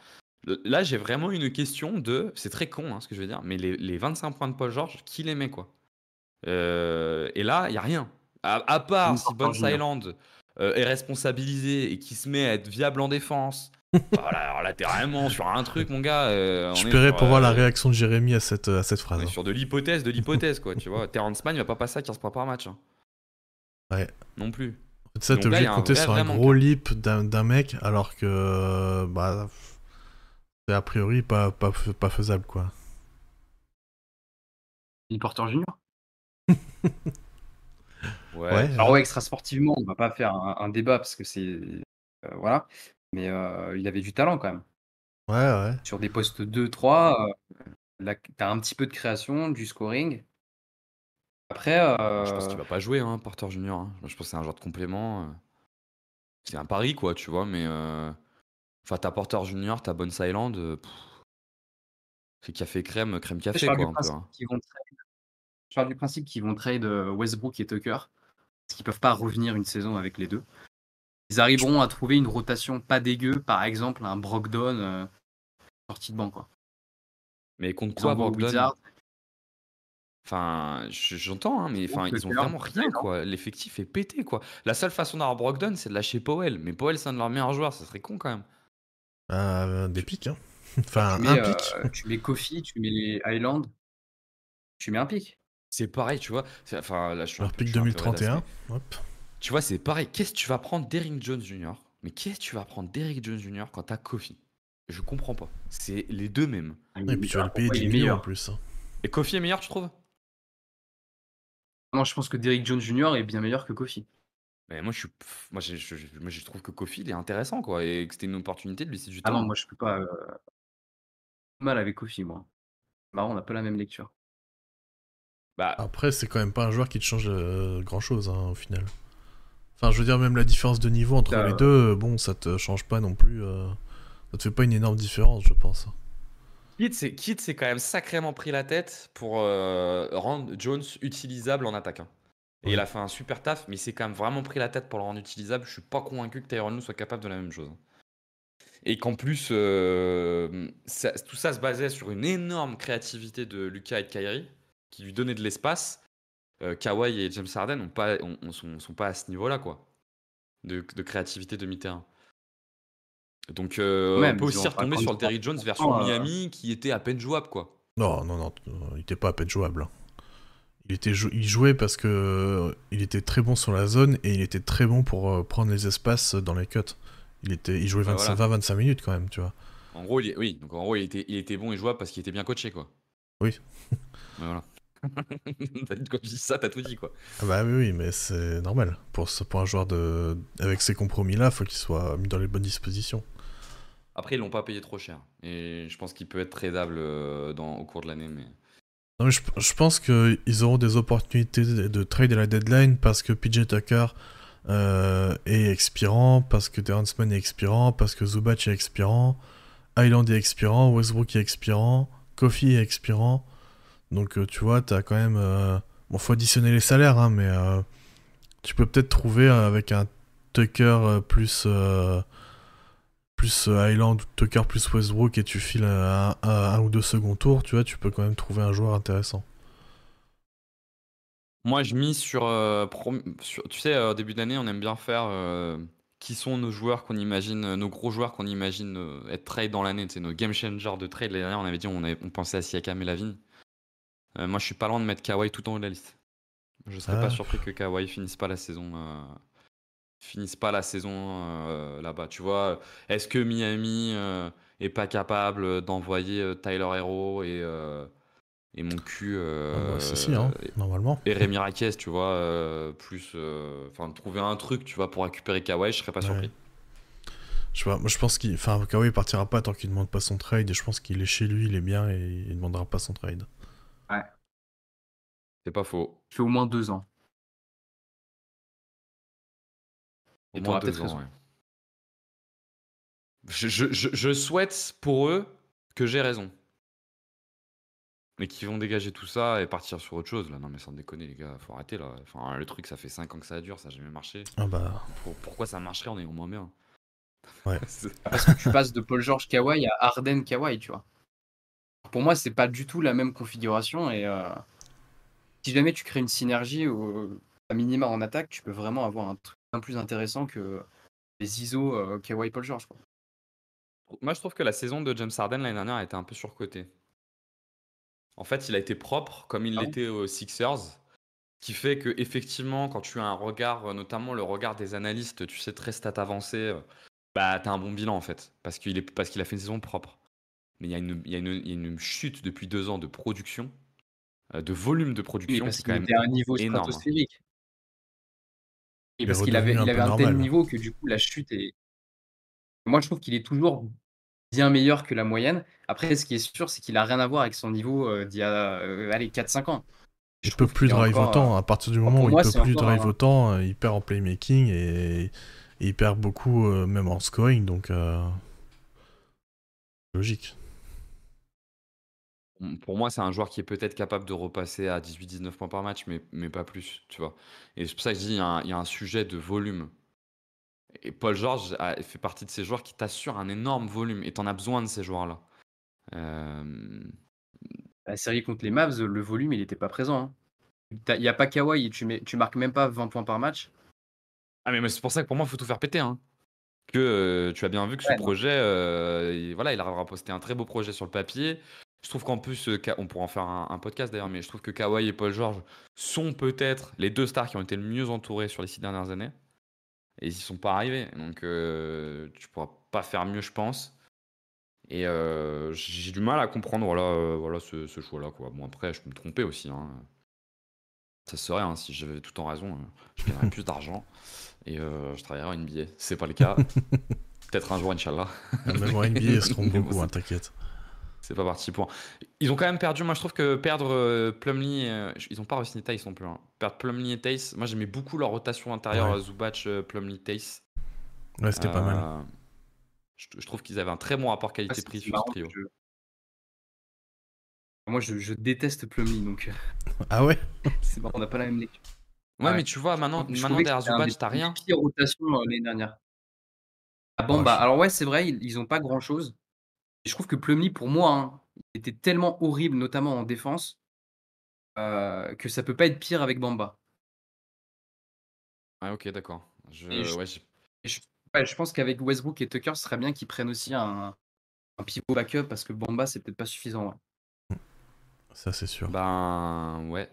Là, j'ai vraiment une question de... C'est très con ce que je veux dire, mais les 25 points de Paul George, qui les met quoi Et là, il n'y a rien. À part si Bones Island est responsabilisé et qui se met à être viable en défense. Voilà, alors là, t'es vraiment sur un truc, mon gars. Je paierais pour voir la réaction de Jérémy à cette phrase. On est sur de l'hypothèse, quoi, tu vois. Terrence Mann, il va pas passer à 15 points par match. Ouais. Non plus. Ça, t'es obligé de compter sur un gros leap d'un mec, alors que bah, c'est a priori pas faisable, quoi. Billy Porter Junior. Ouais. Alors ouais, extra sportivement, on va pas faire un débat parce que c'est voilà, mais il avait du talent quand même. Ouais. Sur des postes 2-3, là, t'as un petit peu de création, du scoring. Après, je pense qu'il va pas jouer, Porter Junior. Je pense que c'est un genre de complément. C'est un pari, quoi, tu vois, mais enfin, t'as Porter Junior, t'as Bones Island. C'est café crème café, quoi, un peu. Je pars du principe qu'ils vont trade Westbrook et Tucker, parce qu'ils peuvent pas revenir une saison avec les deux. Ils arriveront à trouver une rotation pas dégueu, par exemple un Brogdon sorti de banc, quoi. Mais contre quoi, Brogdon? Wizard. Enfin, j'entends, mais enfin, ils ont vraiment rien, quoi. L'effectif est pété, quoi. La seule façon d'avoir Brogdon, c'est de lâcher Powell. Mais Powell, c'est un de leurs meilleurs joueurs, ça serait con quand même. Des pics, hein. Enfin, un pic. Tu mets Kofi, tu mets Highland, tu mets un pic. C'est pareil, tu vois. Enfin, là, je suis leur pic 2031. Hop. Tu vois, c'est pareil. Qu'est-ce que tu vas prendre Derrick Jones Jr. Mais qu'est-ce que tu vas prendre Derrick Jones Jr. quand t'as Kofi? Je comprends pas. C'est les deux mêmes. Et puis tu vas le payer 10 millions en plus. Et Kofi est meilleur, tu trouves? Non, je pense que Derrick Jones Jr. est bien meilleur que Kofi. Mais moi, je trouve que Kofi, il est intéressant, quoi. Et que c'était une opportunité de lui laisser du temps. Ah non, moi, je peux pas. Mal avec Kofi, moi. Marrant, on n'a pas la même lecture. Bah, après, c'est quand même pas un joueur qui te change grand-chose, au final. Enfin, je veux dire, même la différence de niveau entre les deux, bon, ça te change pas non plus. Ça te fait pas une énorme différence, je pense. Kidd s'est quand même sacrément pris la tête pour rendre Jones utilisable en attaque. Et il a fait un super taf, mais il s'est quand même vraiment pris la tête pour le rendre utilisable. Je suis pas convaincu que Tyronn Lue soit capable de la même chose. Et qu'en plus, tout ça se basait sur une énorme créativité de Luka et de Kyrie, qui lui donnait de l'espace. Kawhi et James Harden sont pas à ce niveau-là, quoi, de créativité de mi-terrain. Donc, on peut aussi retomber sur le Derrick Jones version Miami, qui était à peine jouable, quoi. Non, il était pas à peine jouable. Il jouait parce que il était très bon sur la zone et il était très bon pour prendre les espaces dans les cuts. Il jouait 20-25 minutes quand même, tu vois. En gros, il était bon et jouable parce qu'il était bien coaché, quoi. Oui. Voilà. Quand je dis ça, t'as tout dit, quoi. Ah bah oui, mais c'est normal. Pour un joueur avec ces compromis-là, faut qu'il soit mis dans les bonnes dispositions. Après, ils l'ont pas payé trop cher. Et je pense qu'il peut être tradable au cours de l'année, mais... Non, mais je pense qu'ils auront des opportunités de trade à la deadline parce que PJ Tucker est expirant, parce que Terrence Mann est expirant, parce que Zubac est expirant, Highland est expirant, Westbrook est expirant, Kofi est expirant. Donc tu vois, t'as quand même... Bon, faut additionner les salaires, mais Tu peux peut-être trouver avec un Tucker plus Highland ou Tucker plus Westbrook et tu files un ou deux second tours, tu vois, tu peux quand même trouver un joueur intéressant. Moi, je mise sur, tu sais, début d'année, on aime bien faire qui sont nos joueurs qu'on imagine, nos gros joueurs qu'on imagine être trade dans l'année, tu sais, nos game changers de trade. L'année dernière, on avait dit, on pensait à Siakam et Lavine. Moi, je suis pas loin de mettre Kawhi tout en haut de la liste. Je serais pas surpris que Kawhi finisse pas la saison là-bas. Tu vois, est-ce que Miami est pas capable d'envoyer Tyler Hero et mon cul Si, hein, normalement. et Rémi Raquez, tu vois, enfin trouver un truc, tu vois, pour récupérer Kawhi, je serais pas surpris. Je sais pas, moi je pense Kawhi partira pas tant qu'il demande pas son trade, et je pense qu'il est chez lui, il est bien et il demandera pas son trade. Ouais. C'est pas faux. Il fait au moins 2 ans. Au moins 2 ans, ouais. Je souhaite pour eux que j'ai raison. Mais qui vont dégager tout ça et partir sur autre chose là. Non mais sans déconner les gars, faut arrêter là. Enfin le truc ça fait 5 ans que ça dure, ça n'a jamais marché. Ah bah. Pourquoi ça marcherait en ayant moins bien? Ouais. Parce que tu passes de Paul George Kawhi à Harden Kawhi, tu vois. Pour moi, c'est pas du tout la même configuration et si jamais tu crées une synergie à minima en attaque, tu peux vraiment avoir un truc bien plus intéressant que les ISO Kawhi Paul George, quoi. Moi je trouve que la saison de James Harden l'année dernière a été un peu surcotée. En fait, il a été propre comme il l'était aux Sixers, qui fait que effectivement, quand tu as un regard, notamment le regard des analystes, tu sais, très stat avancé, bah t'as un bon bilan en fait, parce qu'il a fait une saison propre. Mais il y a une chute depuis 2 ans de production, de volume de production parce qui est qu'il quand même était à un niveau énorme. stratosphérique. Et Il est parce qu'il avait redevenu un peu un tel normal. niveau que du coup la chute est. Moi, je trouve qu'il est toujours bien meilleur que la moyenne. Après, ce qui est sûr, c'est qu'il a rien à voir avec son niveau d'il y a 4-5 ans. Il peut plus drive autant. À partir du moment où il peut plus drive autant, il perd en playmaking et il perd beaucoup même en scoring, donc logique. Pour moi, c'est un joueur qui est peut-être capable de repasser à 18-19 points par match, mais pas plus, tu vois. Et c'est pour ça que je dis, il y a un sujet de volume. Et Paul George fait partie de ces joueurs qui t'assurent un énorme volume, et t'en as besoin de ces joueurs-là. La série contre les Mavs, le volume, il n'était pas présent, hein. Il n'y a pas Kawhi, tu marques même pas 20 points par match. Ah mais c'est pour ça que pour moi, il faut tout faire péter, hein. Que tu as bien vu que ce projet, il a posté un très beau projet sur le papier. Je trouve qu'en plus, on pourra en faire un podcast d'ailleurs, mais je trouve que Kawhi et Paul George sont peut-être les 2 stars qui ont été le mieux entourés sur les 6 dernières années. Et ils y sont pas arrivés. Donc tu pourras pas faire mieux, je pense. Et j'ai du mal à comprendre voilà, ce choix-là, quoi. Bon, après, je peux me tromper aussi, hein. Ça serait, hein, si j'avais tout en raison, je gagnerais plus d'argent et je travaillerais en NBA. C'est pas le cas. Peut-être un jour, Inch'Allah. Même en NBA, ils seront beaucoup, hein, t'inquiète. C'est pas parti pour. Ils ont quand même perdu. Moi, je trouve que perdre Plumlee, ils ont pas réussi Tace non plus, hein. Perdre Plumlee et Tace, moi j'aimais beaucoup leur rotation intérieure, Zubac, Plumlee, Tace. Ouais, c'était pas mal. Je trouve qu'ils avaient un très bon rapport qualité-prix sur ce trio. Moi, je déteste Plumlee, donc. Ah ouais. C'est bon, on n'a pas la même lecture. Ouais, mais tu vois, maintenant derrière Zubac, t'as rien. Pire rotation l'année dernière. Ah bon, alors ouais, c'est vrai, ils ont pas grand-chose. Je trouve que Plumlee, pour moi, hein, il était tellement horrible, notamment en défense, que ça peut pas être pire avec Bamba. Ah ok, d'accord. Je pense qu'avec Westbrook et Tucker, ce serait bien qu'ils prennent aussi un pivot backup parce que Bamba, c'est peut-être pas suffisant. Ouais. Ça, c'est sûr. Ben ouais,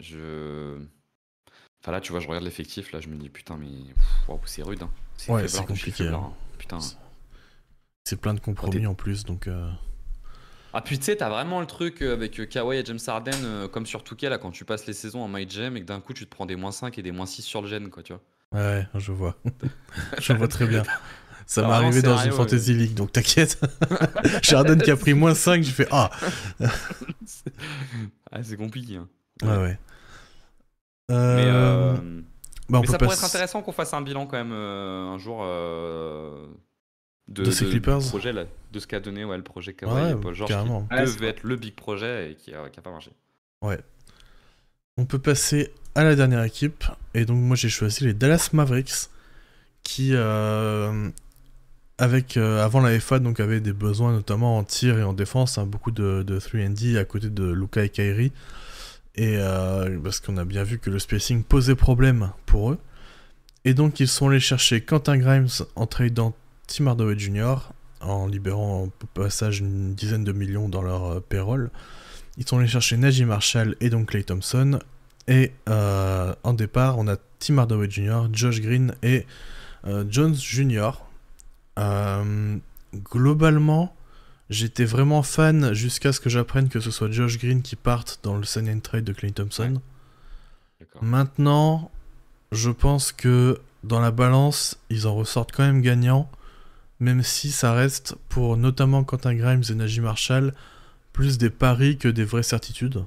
Enfin là, tu vois, je regarde l'effectif, là, je me dis putain, mais c'est rude. Hein. C'est compliqué. Hein. Putain. C'est plein de compromis en plus, donc. Ah puis tu sais, t'as vraiment le truc avec Kawhi et James Harden, comme sur 2K, là, quand tu passes les saisons en MyGem et que d'un coup tu te prends des -5 et des -6 sur le gen, quoi, tu vois. Ouais, je vois. Je vois très bien. Ça m'est arrivé dans une Fantasy League, donc t'inquiète. Harden qui a pris -5, j'ai fait ah. C'est compliqué. Hein. Ouais. Mais ça pourrait être intéressant qu'on fasse un bilan quand même un jour de ces Clippers, projet, là, de ce qu'a donné le projet Kawhi et Paul George, qui devait être le big projet et qui a pas marché. Ouais. On peut passer à la dernière équipe, Et donc moi j'ai choisi les Dallas Mavericks qui, avant la FA, donc avaient des besoins notamment en tir et en défense, hein, beaucoup de 3&D à côté de Luka et Kyrie. Et parce qu'on a bien vu que le spacing posait problème pour eux. Et donc ils sont allés chercher Quentin Grimes en tradant Tim Hardaway Jr., en libérant au passage une dizaine de millions dans leur payroll. Ils sont allés chercher Najee Marshall et donc Klay Thompson. Et en départ, on a Tim Hardaway Jr., Josh Green et Jones Jr. Globalement, j'étais vraiment fan jusqu'à ce que j'apprenne que ce soit Josh Green qui parte dans le sign and trade de Klay Thompson. D'accord. Maintenant, je pense que dans la balance, ils en ressortent quand même gagnants, même si ça reste pour notamment Quentin Grimes et Najee Marshall plus des paris que des vraies certitudes.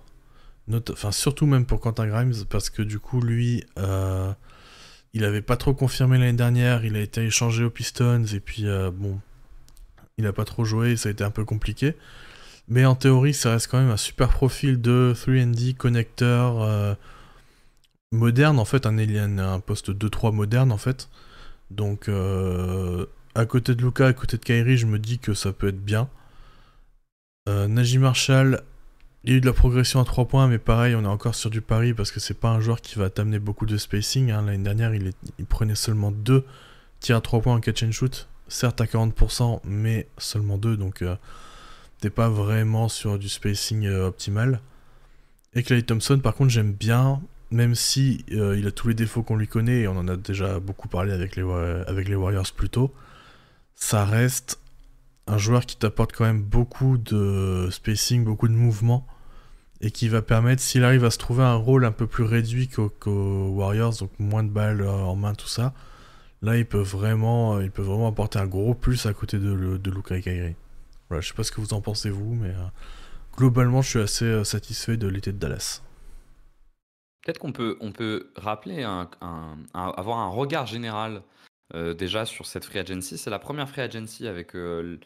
Enfin, surtout même pour Quentin Grimes, parce que du coup, lui, il avait pas trop confirmé l'année dernière, il a été échangé aux Pistons, et puis bon, il a pas trop joué, ça a été un peu compliqué. Mais en théorie, ça reste quand même un super profil de 3&D connecteur moderne, en fait, un poste 2-3 moderne, en fait. Donc, à côté de Luka, à côté de Kyrie, je me dis que ça peut être bien. Najee Marshall, il y a eu de la progression à 3 points, mais pareil, on est encore sur du pari parce que c'est pas un joueur qui va t'amener beaucoup de spacing. Hein. L'année dernière, il prenait seulement 2 tirs à 3 points en catch and shoot, certes à 40%, mais seulement 2, donc t'es pas vraiment sur du spacing optimal. Et Klay Thompson, par contre, j'aime bien, même si il a tous les défauts qu'on lui connaît, et on en a déjà beaucoup parlé avec les Warriors plus tôt, ça reste un joueur qui t'apporte quand même beaucoup de spacing, beaucoup de mouvement, et qui va permettre, s'il arrive à se trouver un rôle un peu plus réduit qu'aux Warriors, donc moins de balles en main, tout ça, là il peut vraiment apporter un gros plus à côté de Luka et Kyrie. Voilà, je sais pas ce que vous en pensez vous, mais globalement je suis assez satisfait de l'été de Dallas. Peut-être qu'on peut rappeler, avoir un regard général déjà sur cette free agency. C'est la première free agency avec le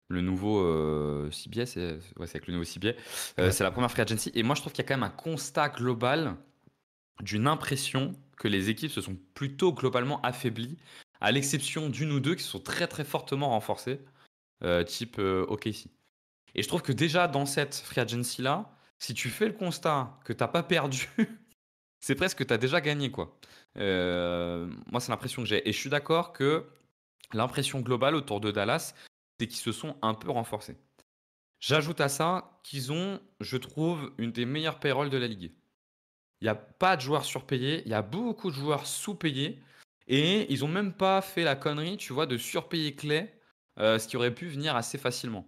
nouveau CBA. C'est avec le nouveau CBA. Ouais. C'est la première free agency. Et moi, je trouve qu'il y a quand même un constat global d'une impression que les équipes se sont plutôt globalement affaiblies, à l'exception d'une ou deux qui sont très très fortement renforcées, type OKC. Et je trouve que déjà dans cette free agency-là, si tu fais le constat que tu n'as pas perdu, c'est presque que tu as déjà gagné, quoi. Moi, c'est l'impression que j'ai. Et je suis d'accord que l'impression globale autour de Dallas, c'est qu'ils se sont un peu renforcés. J'ajoute à ça qu'ils ont, je trouve, une des meilleures payrolls de la ligue. Il n'y a pas de joueurs surpayés, il y a beaucoup de joueurs sous-payés. Et ils n'ont même pas fait la connerie, tu vois, de surpayer Clay, ce qui aurait pu venir assez facilement.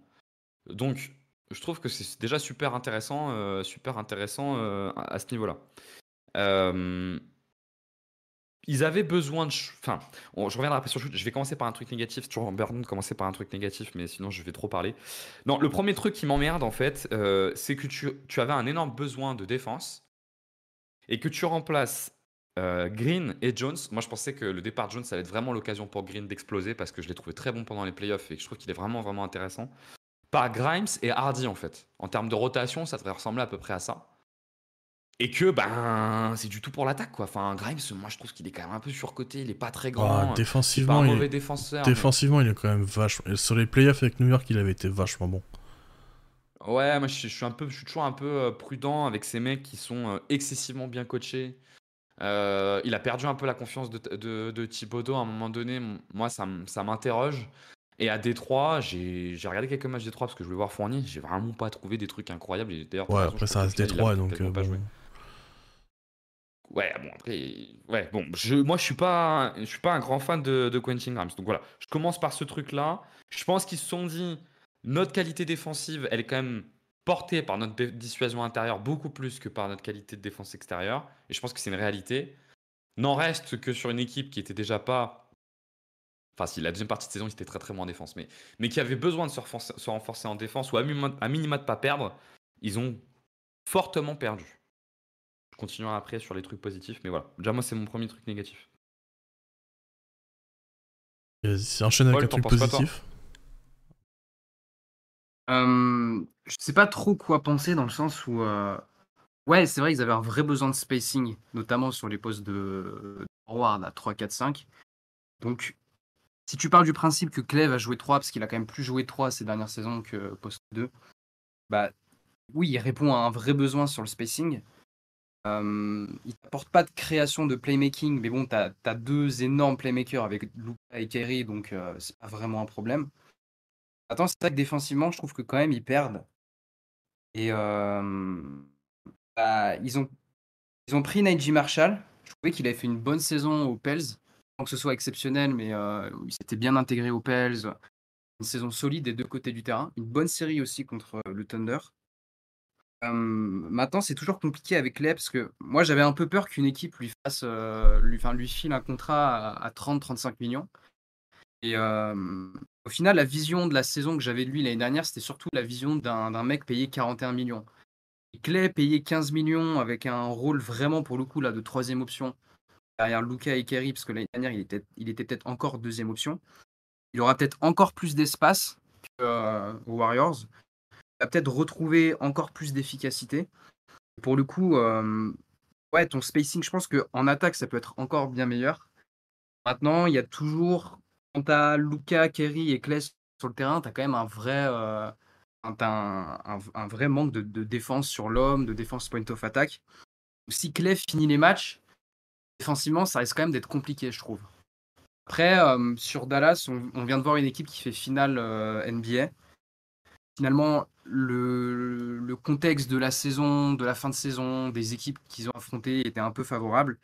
Donc, je trouve que c'est déjà super intéressant à ce niveau-là. Ils avaient besoin de... Enfin, je reviendrai après sur le shoot. Je vais commencer par un truc négatif. C'est toujours emmerdant de commencer par un truc négatif, mais sinon je vais trop parler. Non, le premier truc qui m'emmerde en fait, c'est que tu avais un énorme besoin de défense et que tu remplaces Green et Jones. Moi, je pensais que le départ de Jones, ça allait être vraiment l'occasion pour Green d'exploser parce que je l'ai trouvé très bon pendant les playoffs et que je trouve qu'il est vraiment, vraiment intéressant. Par Grimes et Hardy en fait. En termes de rotation, ça devrait ressembler à peu près à ça. Et que c'est du tout pour l'attaque, quoi. Enfin, Grimes, moi je trouve qu'il est quand même un peu surcoté, il est pas très grand. C'est pas un mauvais défenseur. Défensivement, il est quand même vachement. Sur les playoffs avec New York, il avait été vachement bon. Ouais, moi je suis toujours un peu prudent avec ces mecs qui sont excessivement bien coachés. Il a perdu un peu la confiance de Thibodeau à un moment donné. Moi, ça m'interroge. Et à Détroit, j'ai regardé quelques matchs Détroit parce que je voulais voir Fournier. J'ai vraiment pas trouvé des trucs incroyables. Et d'ailleurs, ouais, après ça reste Détroit, donc pas joué. Ouais, bon, après, ouais, bon, moi je suis pas un grand fan de Quentin Grimes. Donc voilà, je commence par ce truc-là. Je pense qu'ils se sont dit, notre qualité défensive, elle est quand même portée par notre dissuasion intérieure beaucoup plus que par notre qualité de défense extérieure. Et je pense que c'est une réalité. N'en reste que sur une équipe qui était déjà pas... Enfin, si, la deuxième partie de saison, ils étaient très très moins en défense. Mais qui avait besoin de se renforcer en défense ou à minima de pas perdre, ils ont fortement perdu. Je continuerai après sur les trucs positifs, mais voilà. Déjà, moi, c'est mon premier truc négatif. Vas-y, enchaîne avec un truc positif. Je sais pas trop quoi penser dans le sens où Ouais, c'est vrai, ils avaient un vrai besoin de spacing, notamment sur les postes de forward à 3, 4, 5. Donc, si tu parles du principe que Clay va jouer 3, parce qu'il a quand même plus joué 3 ces dernières saisons que poste 2, bah oui, il répond à un vrai besoin sur le spacing. Il t'apporte pas de création de playmaking, mais bon, t'as as 2 énormes playmakers avec Luka et Kyrie, donc c'est pas vraiment un problème. Attends, c'est vrai que défensivement, je trouve que quand même ils perdent. Et bah, ils ont pris Najee Marshall. Je trouvais qu'il avait fait une bonne saison aux Pels, sans que ce soit exceptionnel, mais il s'était bien intégré aux Pels. Une saison solide des 2 côtés du terrain. Une bonne série aussi contre le Thunder. Maintenant, c'est toujours compliqué avec Clay parce que moi, j'avais un peu peur qu'une équipe lui fasse, lui file un contrat à 30-35 millions. Et au final, la vision de la saison que j'avais de lui l'année dernière, c'était surtout la vision d'un mec payé 41 millions. Et Clay payé 15 millions avec un rôle vraiment, pour le coup, là, de troisième option derrière Luka et Kerry, parce que l'année dernière, il était peut-être encore deuxième option. Il aura peut-être encore plus d'espace aux Warriors. Il va peut-être retrouver encore plus d'efficacité. Pour le coup, ouais, ton spacing, je pense qu'en attaque, ça peut être encore bien meilleur. Maintenant, il y a toujours, quand tu as Luka, Kerry et Clay sur le terrain, tu as quand même un vrai, un vrai manque de défense sur l'homme, de défense point of attack. Si Clay finit les matchs, défensivement, ça risque quand même d'être compliqué, je trouve. Après, sur Dallas, on vient de voir une équipe qui fait finale NBA. Finalement, le contexte de la saison, de la fin de saison, des équipes qu'ils ont affrontées était un peu favorable.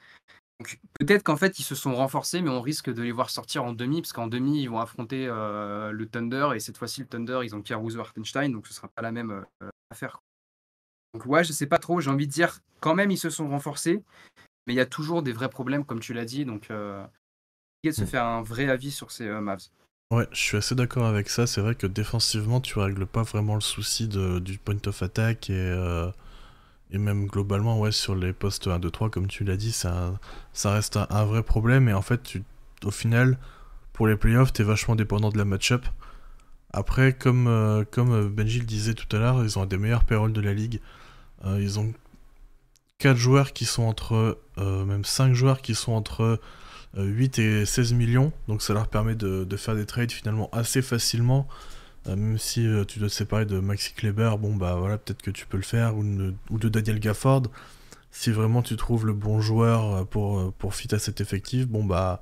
Donc peut-être qu'en fait, ils se sont renforcés, mais on risque de les voir sortir en demi, parce qu'en demi, ils vont affronter le Thunder, et cette fois-ci, le Thunder, ils ont Caruso Hartenstein, donc ce sera pas la même affaire. Donc ouais, je sais pas trop, j'ai envie de dire, quand même, ils se sont renforcés, mais il y a toujours des vrais problèmes, comme tu l'as dit, donc il de se Mm. faire un vrai avis sur ces Mavs. Ouais, je suis assez d'accord avec ça. C'est vrai que défensivement, tu règles pas vraiment le souci du point of attack et même globalement, ouais, sur les postes 1, 2, 3, comme tu l'as dit, ça reste un vrai problème. Et en fait, au final, pour les playoffs, t'es vachement dépendant de la match-up. Après, comme Benji le disait tout à l'heure, ils ont un des meilleurs payrolls de la ligue. Ils ont 4 joueurs qui sont même 5 joueurs qui sont entre 8 et 16 millions. Donc ça leur permet de faire des trades finalement assez facilement. Même si tu dois te séparer de Maxi Kleber, bon bah voilà, peut-être que tu peux le faire, ou de Daniel Gafford. Si vraiment tu trouves le bon joueur pour fit à cet effectif, bon bah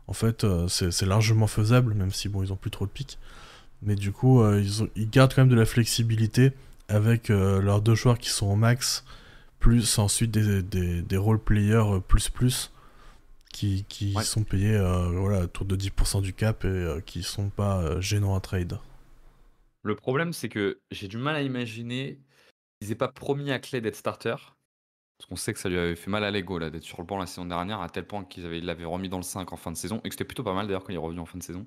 en fait c'est largement faisable, même si bon ils ont plus trop de pics. Mais du coup ils gardent quand même de la flexibilité avec leurs 2 joueurs qui sont au max, plus ensuite des role players plus qui Ouais. sont payés voilà, autour de 10% du cap et qui sont pas gênants à trade. Le problème, c'est que j'ai du mal à imaginer qu'ils aient pas promis à Clay d'être starter. Parce qu'on sait que ça lui avait fait mal à l'ego là, d'être sur le banc la saison dernière, à tel point ils l'avaient remis dans le 5 en fin de saison, et que c'était plutôt pas mal d'ailleurs quand il est revenu en fin de saison.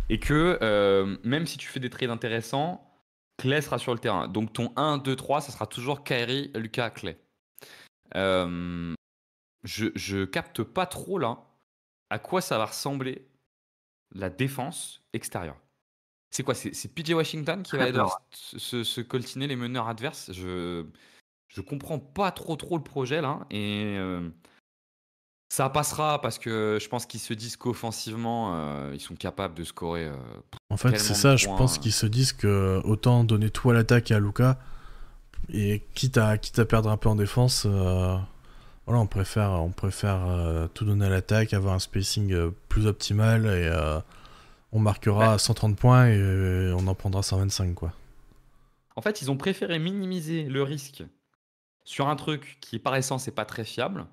Et que même si tu fais des trades intéressants, Clay sera sur le terrain. Donc ton 1, 2, 3, ça sera toujours Kyrie, Lucas, Clay. Euh, je capte pas trop là à quoi ça va ressembler la défense extérieure. C'est quoi? C'est PJ Washington qui va Très peur, devoir se coltiner les meneurs adverses. Je comprends pas trop le projet là. Et ça passera parce que je pense qu'ils se disent qu'offensivement, ils sont capables de scorer En fait, c'est tellement de ça, je pense points. qu'ils se disent que autant donner tout à l'attaque et à Luka, et quitte à perdre un peu en défense, voilà, on préfère tout donner à l'attaque, avoir un spacing plus optimal, et on Bah, marquera 130 points et on en prendra 125, quoi. en fait, ils ont préféré minimiser le risque sur un truc qui, par essence, n'est pas très fiable,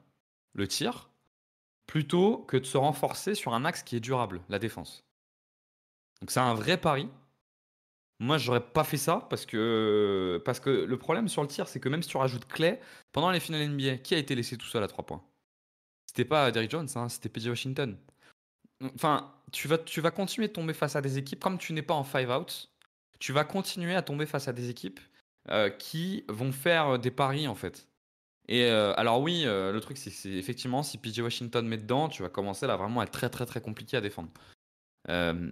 le tir, plutôt que de se renforcer sur un axe qui est durable, la défense. Donc c'est un vrai pari. Moi, j'aurais pas fait ça parce que le problème sur le tir, c'est que même si tu rajoutes Clay, pendant les finales NBA, qui a été laissé tout seul à 3 points? C'était pas Derrick Jones, hein, c'était PJ Washington. Enfin, tu vas continuer de tomber face à des équipes, comme tu n'es pas en 5 out, tu vas continuer à tomber face à des équipes qui vont faire des paris en fait. Et alors oui, le truc c'est effectivement si PJ Washington met dedans, tu vas commencer là vraiment à être très compliqué à défendre. Euh,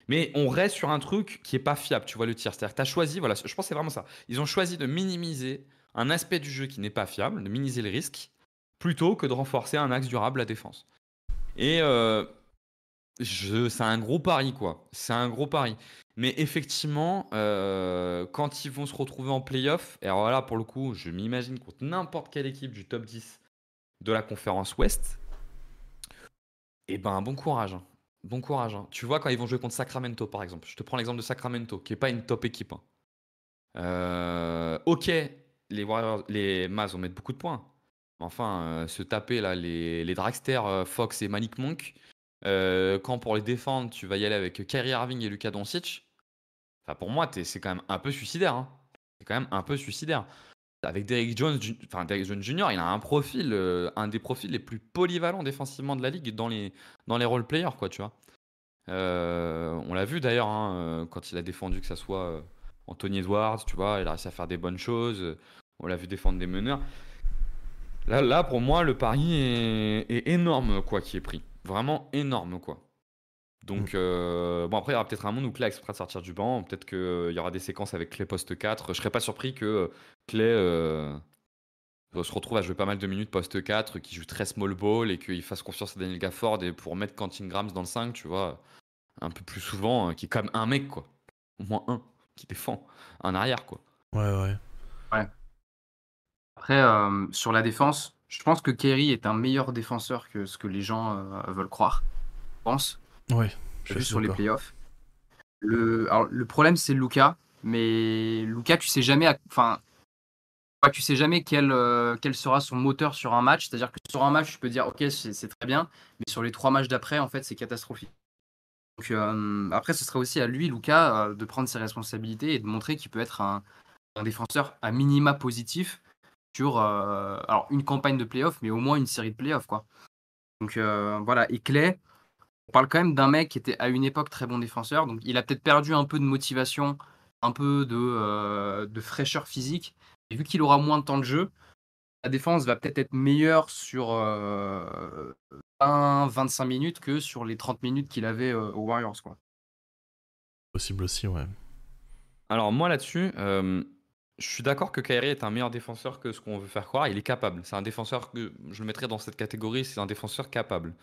mais on reste sur un truc qui est pas fiable, tu vois le tir. C'est-à-dire que tu as choisi, voilà, je pense que c'est vraiment ça. Ils ont choisi de minimiser un aspect du jeu qui n'est pas fiable, de minimiser les risques, plutôt que de renforcer un axe durable la défense. Et c'est un gros pari, quoi. C'est un gros pari. Mais effectivement, quand ils vont se retrouver en playoff, et alors là, pour le coup, je m'imagine contre n'importe quelle équipe du top 10 de la conférence Ouest, et ben bon courage, hein. Bon courage, hein. Tu vois, quand ils vont jouer contre Sacramento, par exemple, je te prends l'exemple de Sacramento, qui n'est pas une top équipe, hein. Ok, les Mavs vont mettre beaucoup de points. Mais enfin, se taper là, les dragsters Fox et Malik Monk, quand pour les défendre, tu vas y aller avec Kyrie Irving et Luka Doncic, enfin, pour moi, c'est quand même un peu suicidaire, hein. C'est quand même un peu suicidaire. Avec Derrick Jones, Derrick Jones Jr., il a un profil, un des profils les plus polyvalents défensivement de la ligue dans les role players, quoi, tu vois. On l'a vu d'ailleurs, hein, quand il a défendu, que ça soit Anthony Edwards, tu vois, il a réussi à faire des bonnes choses. On l'a vu défendre des meneurs. Là, pour moi, le pari est énorme, quoi, qui est pris. Vraiment énorme, quoi. Donc, bon, après, il y aura peut-être un monde où Clay acceptera de sortir du banc. Peut-être qu'il y aura des séquences avec Clay poste 4. Je serais pas surpris que Clay se retrouve à jouer pas mal de minutes poste 4, qu'il joue très small ball et qu'il fasse confiance à Daniel Gafford et pour mettre Quentin Grimes dans le 5, tu vois, un peu plus souvent, qui est quand même un mec, quoi. Au moins un qui défend, un arrière, quoi. Ouais. Ouais. Après, sur la défense, je pense que Kerry est un meilleur défenseur que ce que les gens veulent croire, je pense. Ouais, je T'as suis vu assez sur les d'accord. playoffs. Alors, le problème, c'est Luka. Mais Luka, tu sais jamais, tu sais jamais quel sera son moteur sur un match. C'est-à-dire que sur un match, tu peux dire, ok, c'est très bien. Mais sur les 3 matchs d'après, en fait, c'est catastrophique. Donc, après, ce sera aussi à lui, Luka, de prendre ses responsabilités et de montrer qu'il peut être un défenseur à minima positif sur alors une campagne de playoff, mais au moins une série de playoffs, quoi. Donc voilà. Et Clay, on parle quand même d'un mec qui était à une époque très bon défenseur. Donc il a peut-être perdu un peu de motivation, un peu de fraîcheur physique. Et vu qu'il aura moins de temps de jeu, la défense va peut-être être meilleure sur 20-25 minutes que sur les 30 minutes qu'il avait aux Warriors, quoi. Possible aussi, ouais. Alors moi là-dessus, je suis d'accord que Kyrie est un meilleur défenseur que ce qu'on veut faire croire. Il est capable. C'est un défenseur que je le mettrais dans cette catégorie. C'est un défenseur capable.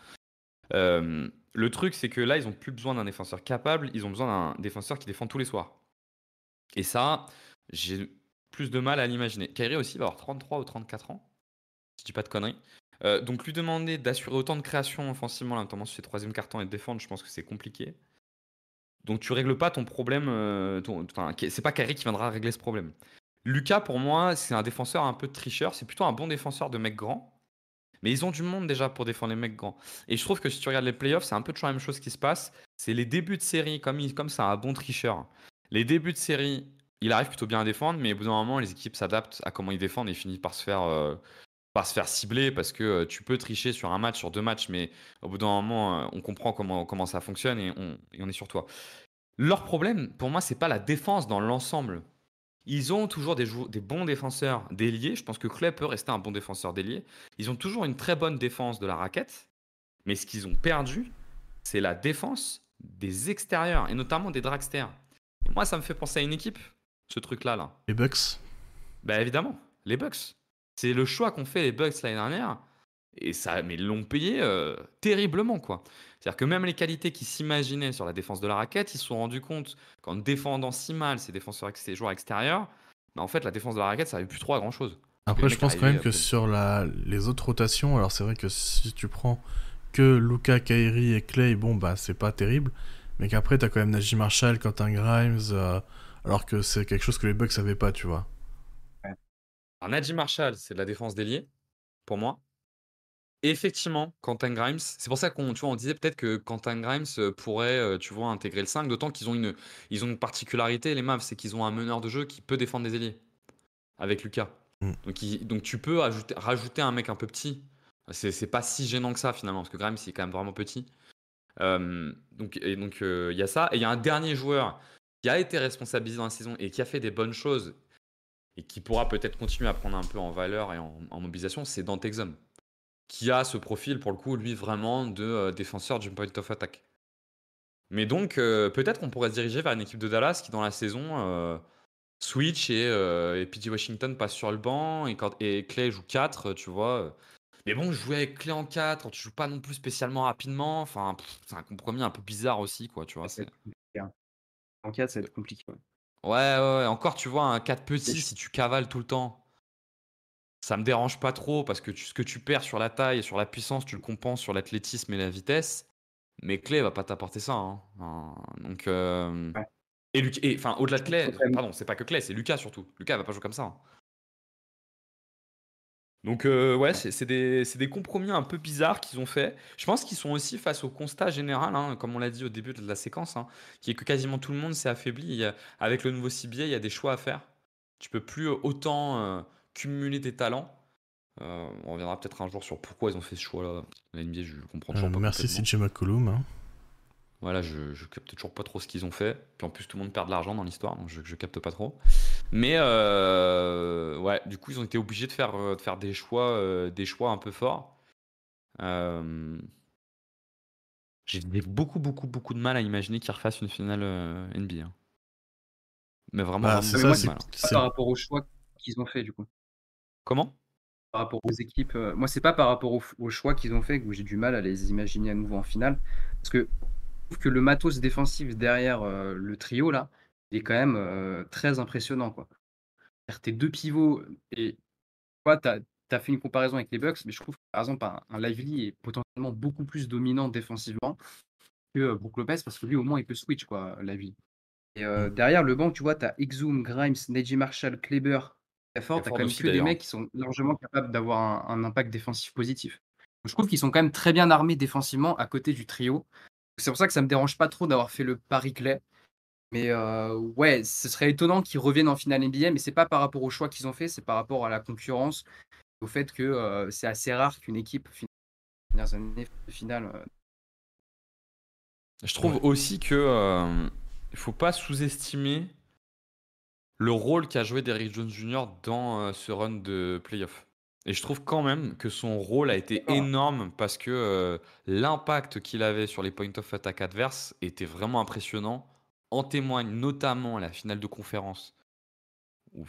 Le truc, c'est que là, ils ont plus besoin d'un défenseur capable. Ils ont besoin d'un défenseur qui défend tous les soirs. Et ça, j'ai plus de mal à l'imaginer. Kyrie aussi va avoir 33 ou 34 ans, si je dis pas de conneries. Donc lui demander d'assurer autant de création offensivement, là, notamment sur ses troisième cartons et de défendre, je pense que c'est compliqué. Donc tu règles pas ton problème. C'est pas Kyrie qui viendra régler ce problème. Lucas, pour moi, c'est un défenseur un peu tricheur. C'est plutôt un bon défenseur de mec grand. Mais ils ont du monde déjà pour défendre les mecs grands. Et je trouve que si tu regardes les playoffs, c'est un peu toujours la même chose qui se passe. C'est les débuts de série, comme c'est un bon tricheur. Les débuts de série, il arrive plutôt bien à défendre, mais au bout d'un moment, les équipes s'adaptent à comment ils défendent et finissent par se faire cibler parce que tu peux tricher sur un match, sur 2 matchs, mais au bout d'un moment, on comprend comment ça fonctionne et on est sur toi. Leur problème, pour moi, c'est pas la défense dans l'ensemble. Ils ont toujours des bons défenseurs d'ailier. Je pense que Clay peut rester un bon défenseur d'ailier. Ils ont toujours une très bonne défense de la raquette. Mais ce qu'ils ont perdu, c'est la défense des extérieurs, et notamment des dragsters. Et moi, ça me fait penser à une équipe, ce truc-là. Là. Les Bucks? Bah évidemment, les Bucks. C'est le choix qu'ont fait les Bucks l'année dernière. Mais ils l'ont payé terriblement, quoi. C'est-à-dire que même les qualités qu'ils s'imaginaient sur la défense de la raquette, ils se sont rendus compte qu'en défendant si mal ces joueurs extérieurs, bah, en fait, la défense de la raquette, ça n'arrivait plus trop à grand-chose. Parce que Après, les je mecs pense quand même arrivaient que sur les autres rotations, alors c'est vrai que si tu prends que Luka, Kyrie et Clay, bon, bah c'est pas terrible. Mais qu'après, t'as quand même Najee Marshall, Quentin Grimes, alors que c'est quelque chose que les Bucks savaient pas, tu vois. Alors, Najee Marshall, c'est de la défense d'ailier, pour moi. Et effectivement, Quentin Grimes, c'est pour ça on disait peut-être que Quentin Grimes pourrait, tu vois, intégrer le 5, d'autant qu'ils ont une particularité, les Mavs, c'est qu'ils ont un meneur de jeu qui peut défendre des ailiers, avec Lucas. Mm. Donc tu peux rajouter un mec un peu petit. C'est pas si gênant que ça finalement, parce que Grimes, il est quand même vraiment petit. Donc il y a ça. Et il y a un dernier joueur qui a été responsabilisé dans la saison et qui a fait des bonnes choses et qui pourra peut-être continuer à prendre un peu en valeur et en mobilisation, c'est Dante Exum, qui a ce profil, pour le coup, lui, vraiment de défenseur du point of attack. Mais donc, peut-être qu'on pourrait se diriger vers une équipe de Dallas qui, dans la saison, switch et PJ Washington passe sur le banc et Clay joue 4, tu vois. Mais bon, jouer avec Clay en 4, tu joues pas non plus spécialement rapidement. Enfin, c'est un compromis un peu bizarre aussi, quoi, tu vois. Ça va être compliqué, hein. En 4, ça va être compliqué. Ouais. Ouais. Encore, tu vois, un 4 petit, si tu cavales tout le temps, ça me dérange pas trop parce que ce que tu perds sur la taille et sur la puissance, tu le compenses sur l'athlétisme et la vitesse. Mais Clay va pas t'apporter ça, hein. Donc, Ouais. enfin, au-delà de Je trouve qu'il Clay, faut quand même- pardon, c'est pas que Clay, c'est Lucas surtout. Lucas va pas jouer comme ça, hein. Donc, ouais, c'est des compromis un peu bizarres qu'ils ont fait. Je pense qu'ils sont aussi face au constat général, hein, comme on l'a dit au début de la séquence, hein, qui est que quasiment tout le monde s'est affaibli. Avec le nouveau CBA, il y a des choix à faire. Tu peux plus autant cumuler tes talents. On reviendra peut-être un jour sur pourquoi ils ont fait ce choix-là. La NBA, je comprends toujours pas Merci complètement. CJ McCollum. Hein. Voilà, je capte toujours pas trop ce qu'ils ont fait. Puis en plus, tout le monde perd de l'argent dans l'histoire, donc je capte pas trop. Mais ouais, du coup, ils ont été obligés de faire des choix un peu forts. J'ai beaucoup de mal à imaginer qu'ils refassent une finale NBA, hein. Mais vraiment, Bah, vraiment c'est Mais ça, moi, beaucoup de c'est mal, hein. pas par rapport aux choix qu'ils ont fait, du coup. Comment? Par rapport aux équipes. Moi, c'est pas par rapport aux choix qu'ils ont fait que j'ai du mal à les imaginer à nouveau en finale. Parce que je trouve que le matos défensif derrière le trio, là, il est quand même très impressionnant, quoi. C'est-à-dire tes deux pivots, et toi, tu as fait une comparaison avec les Bucks, mais je trouve que, par exemple, un Lively est potentiellement beaucoup plus dominant défensivement que Brook Lopez, parce que lui, au moins, il peut switch, quoi, Lively. Et derrière le banc, tu vois, tu as Exum, Grimes, Neji Marshall, Kleber, Gafford, tu as Ford quand même aussi que des d'ailleurs. mecs qui sont largement capables d'avoir un impact défensif positif. Je trouve qu'ils sont quand même très bien armés défensivement à côté du trio. C'est pour ça que ça me dérange pas trop d'avoir fait le pari Clay. Mais ouais, ce serait étonnant qu'ils reviennent en finale NBA, mais c'est pas par rapport au choix qu'ils ont fait, c'est par rapport à la concurrence, au fait que c'est assez rare qu'une équipe dernières années finale. Je trouve aussi que il faut pas sous-estimer le rôle qu'a joué Derrick Jones Jr. dans ce run de playoff. Et je trouve quand même que son rôle a été énorme parce que l'impact qu'il avait sur les points of attack adverses était vraiment impressionnant. En témoigne notamment la finale de conférence où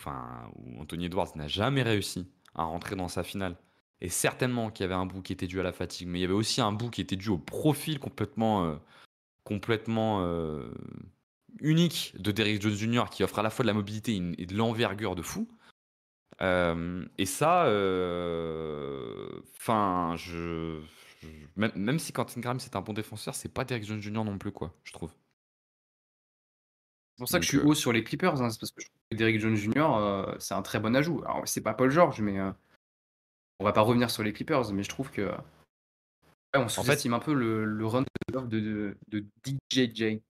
Anthony Edwards n'a jamais réussi à rentrer dans sa finale. Et certainement qu'il y avait un bout qui était dû à la fatigue, mais il y avait aussi un bout qui était dû au profil complètement unique de Derrick Jones Jr. qui offre à la fois de la mobilité et de l'envergure de fou. Et ça, même si Quentin Grimes c'est un bon défenseur, c'est pas Derrick Jones Jr. non plus, quoi, je trouve. C'est pour ça que Donc, je suis haut sur les Clippers, hein, c'est parce que je trouve que Derrick Jones Jr., c'est un très bon ajout. Alors, c'est pas Paul George, mais on va pas revenir sur les Clippers, mais je trouve que on sous-estime un peu le run de DJJ.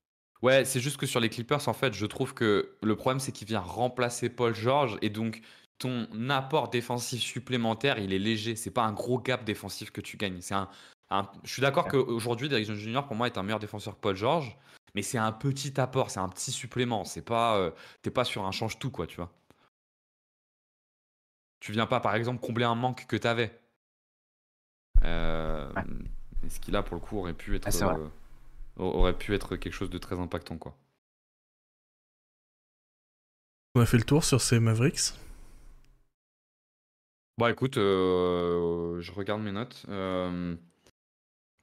Ouais, c'est juste que sur les Clippers, en fait, je trouve que le problème, c'est qu'il vient remplacer Paul George et donc ton apport défensif supplémentaire, il est léger. C'est pas un gros gap défensif que tu gagnes. Je suis d'accord qu'aujourd'hui, Derrick Jones Jr. pour moi est un meilleur défenseur que Paul George, mais c'est un petit apport, c'est un petit supplément. C'est pas, t'es pas sur un change-tout, quoi, tu vois. Tu viens pas, par exemple, combler un manque que t'avais. Et ce qui là, pour le coup, aurait pu être quelque chose de très impactant, quoi. On a fait le tour sur ces Mavericks. Bah écoute, je regarde mes notes.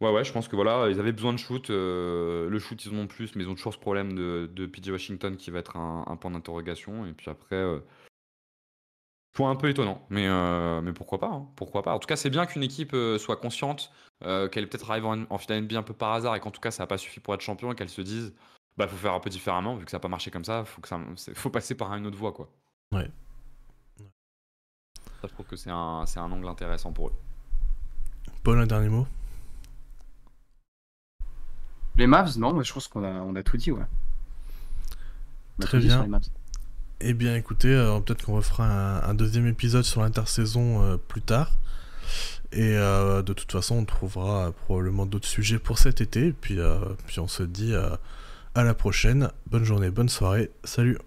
Ouais, je pense que voilà, ils avaient besoin de shoot. Le shoot, ils en ont plus, mais ils ont toujours ce problème de PJ Washington qui va être un point d'interrogation. Et puis après, point un peu étonnant, mais pourquoi pas, hein, pourquoi pas. En tout cas, c'est bien qu'une équipe soit consciente qu'elle est peut-être arrivée en finale NBA un peu par hasard et qu'en tout cas, ça n'a pas suffi pour être champion et qu'elle se dise, bah, faut faire un peu différemment, vu que ça n'a pas marché comme ça, faut passer par une autre voie, quoi. Ouais. Ça, je trouve que c'est un angle intéressant pour eux. Paul, un dernier mot? Les Mavs, non, mais je pense qu'on a tout dit, ouais. Très bien. Eh bien, écoutez, peut-être qu'on refera un deuxième épisode sur l'intersaison plus tard. Et de toute façon, on trouvera probablement d'autres sujets pour cet été. Et puis on se dit à la prochaine. Bonne journée, bonne soirée. Salut!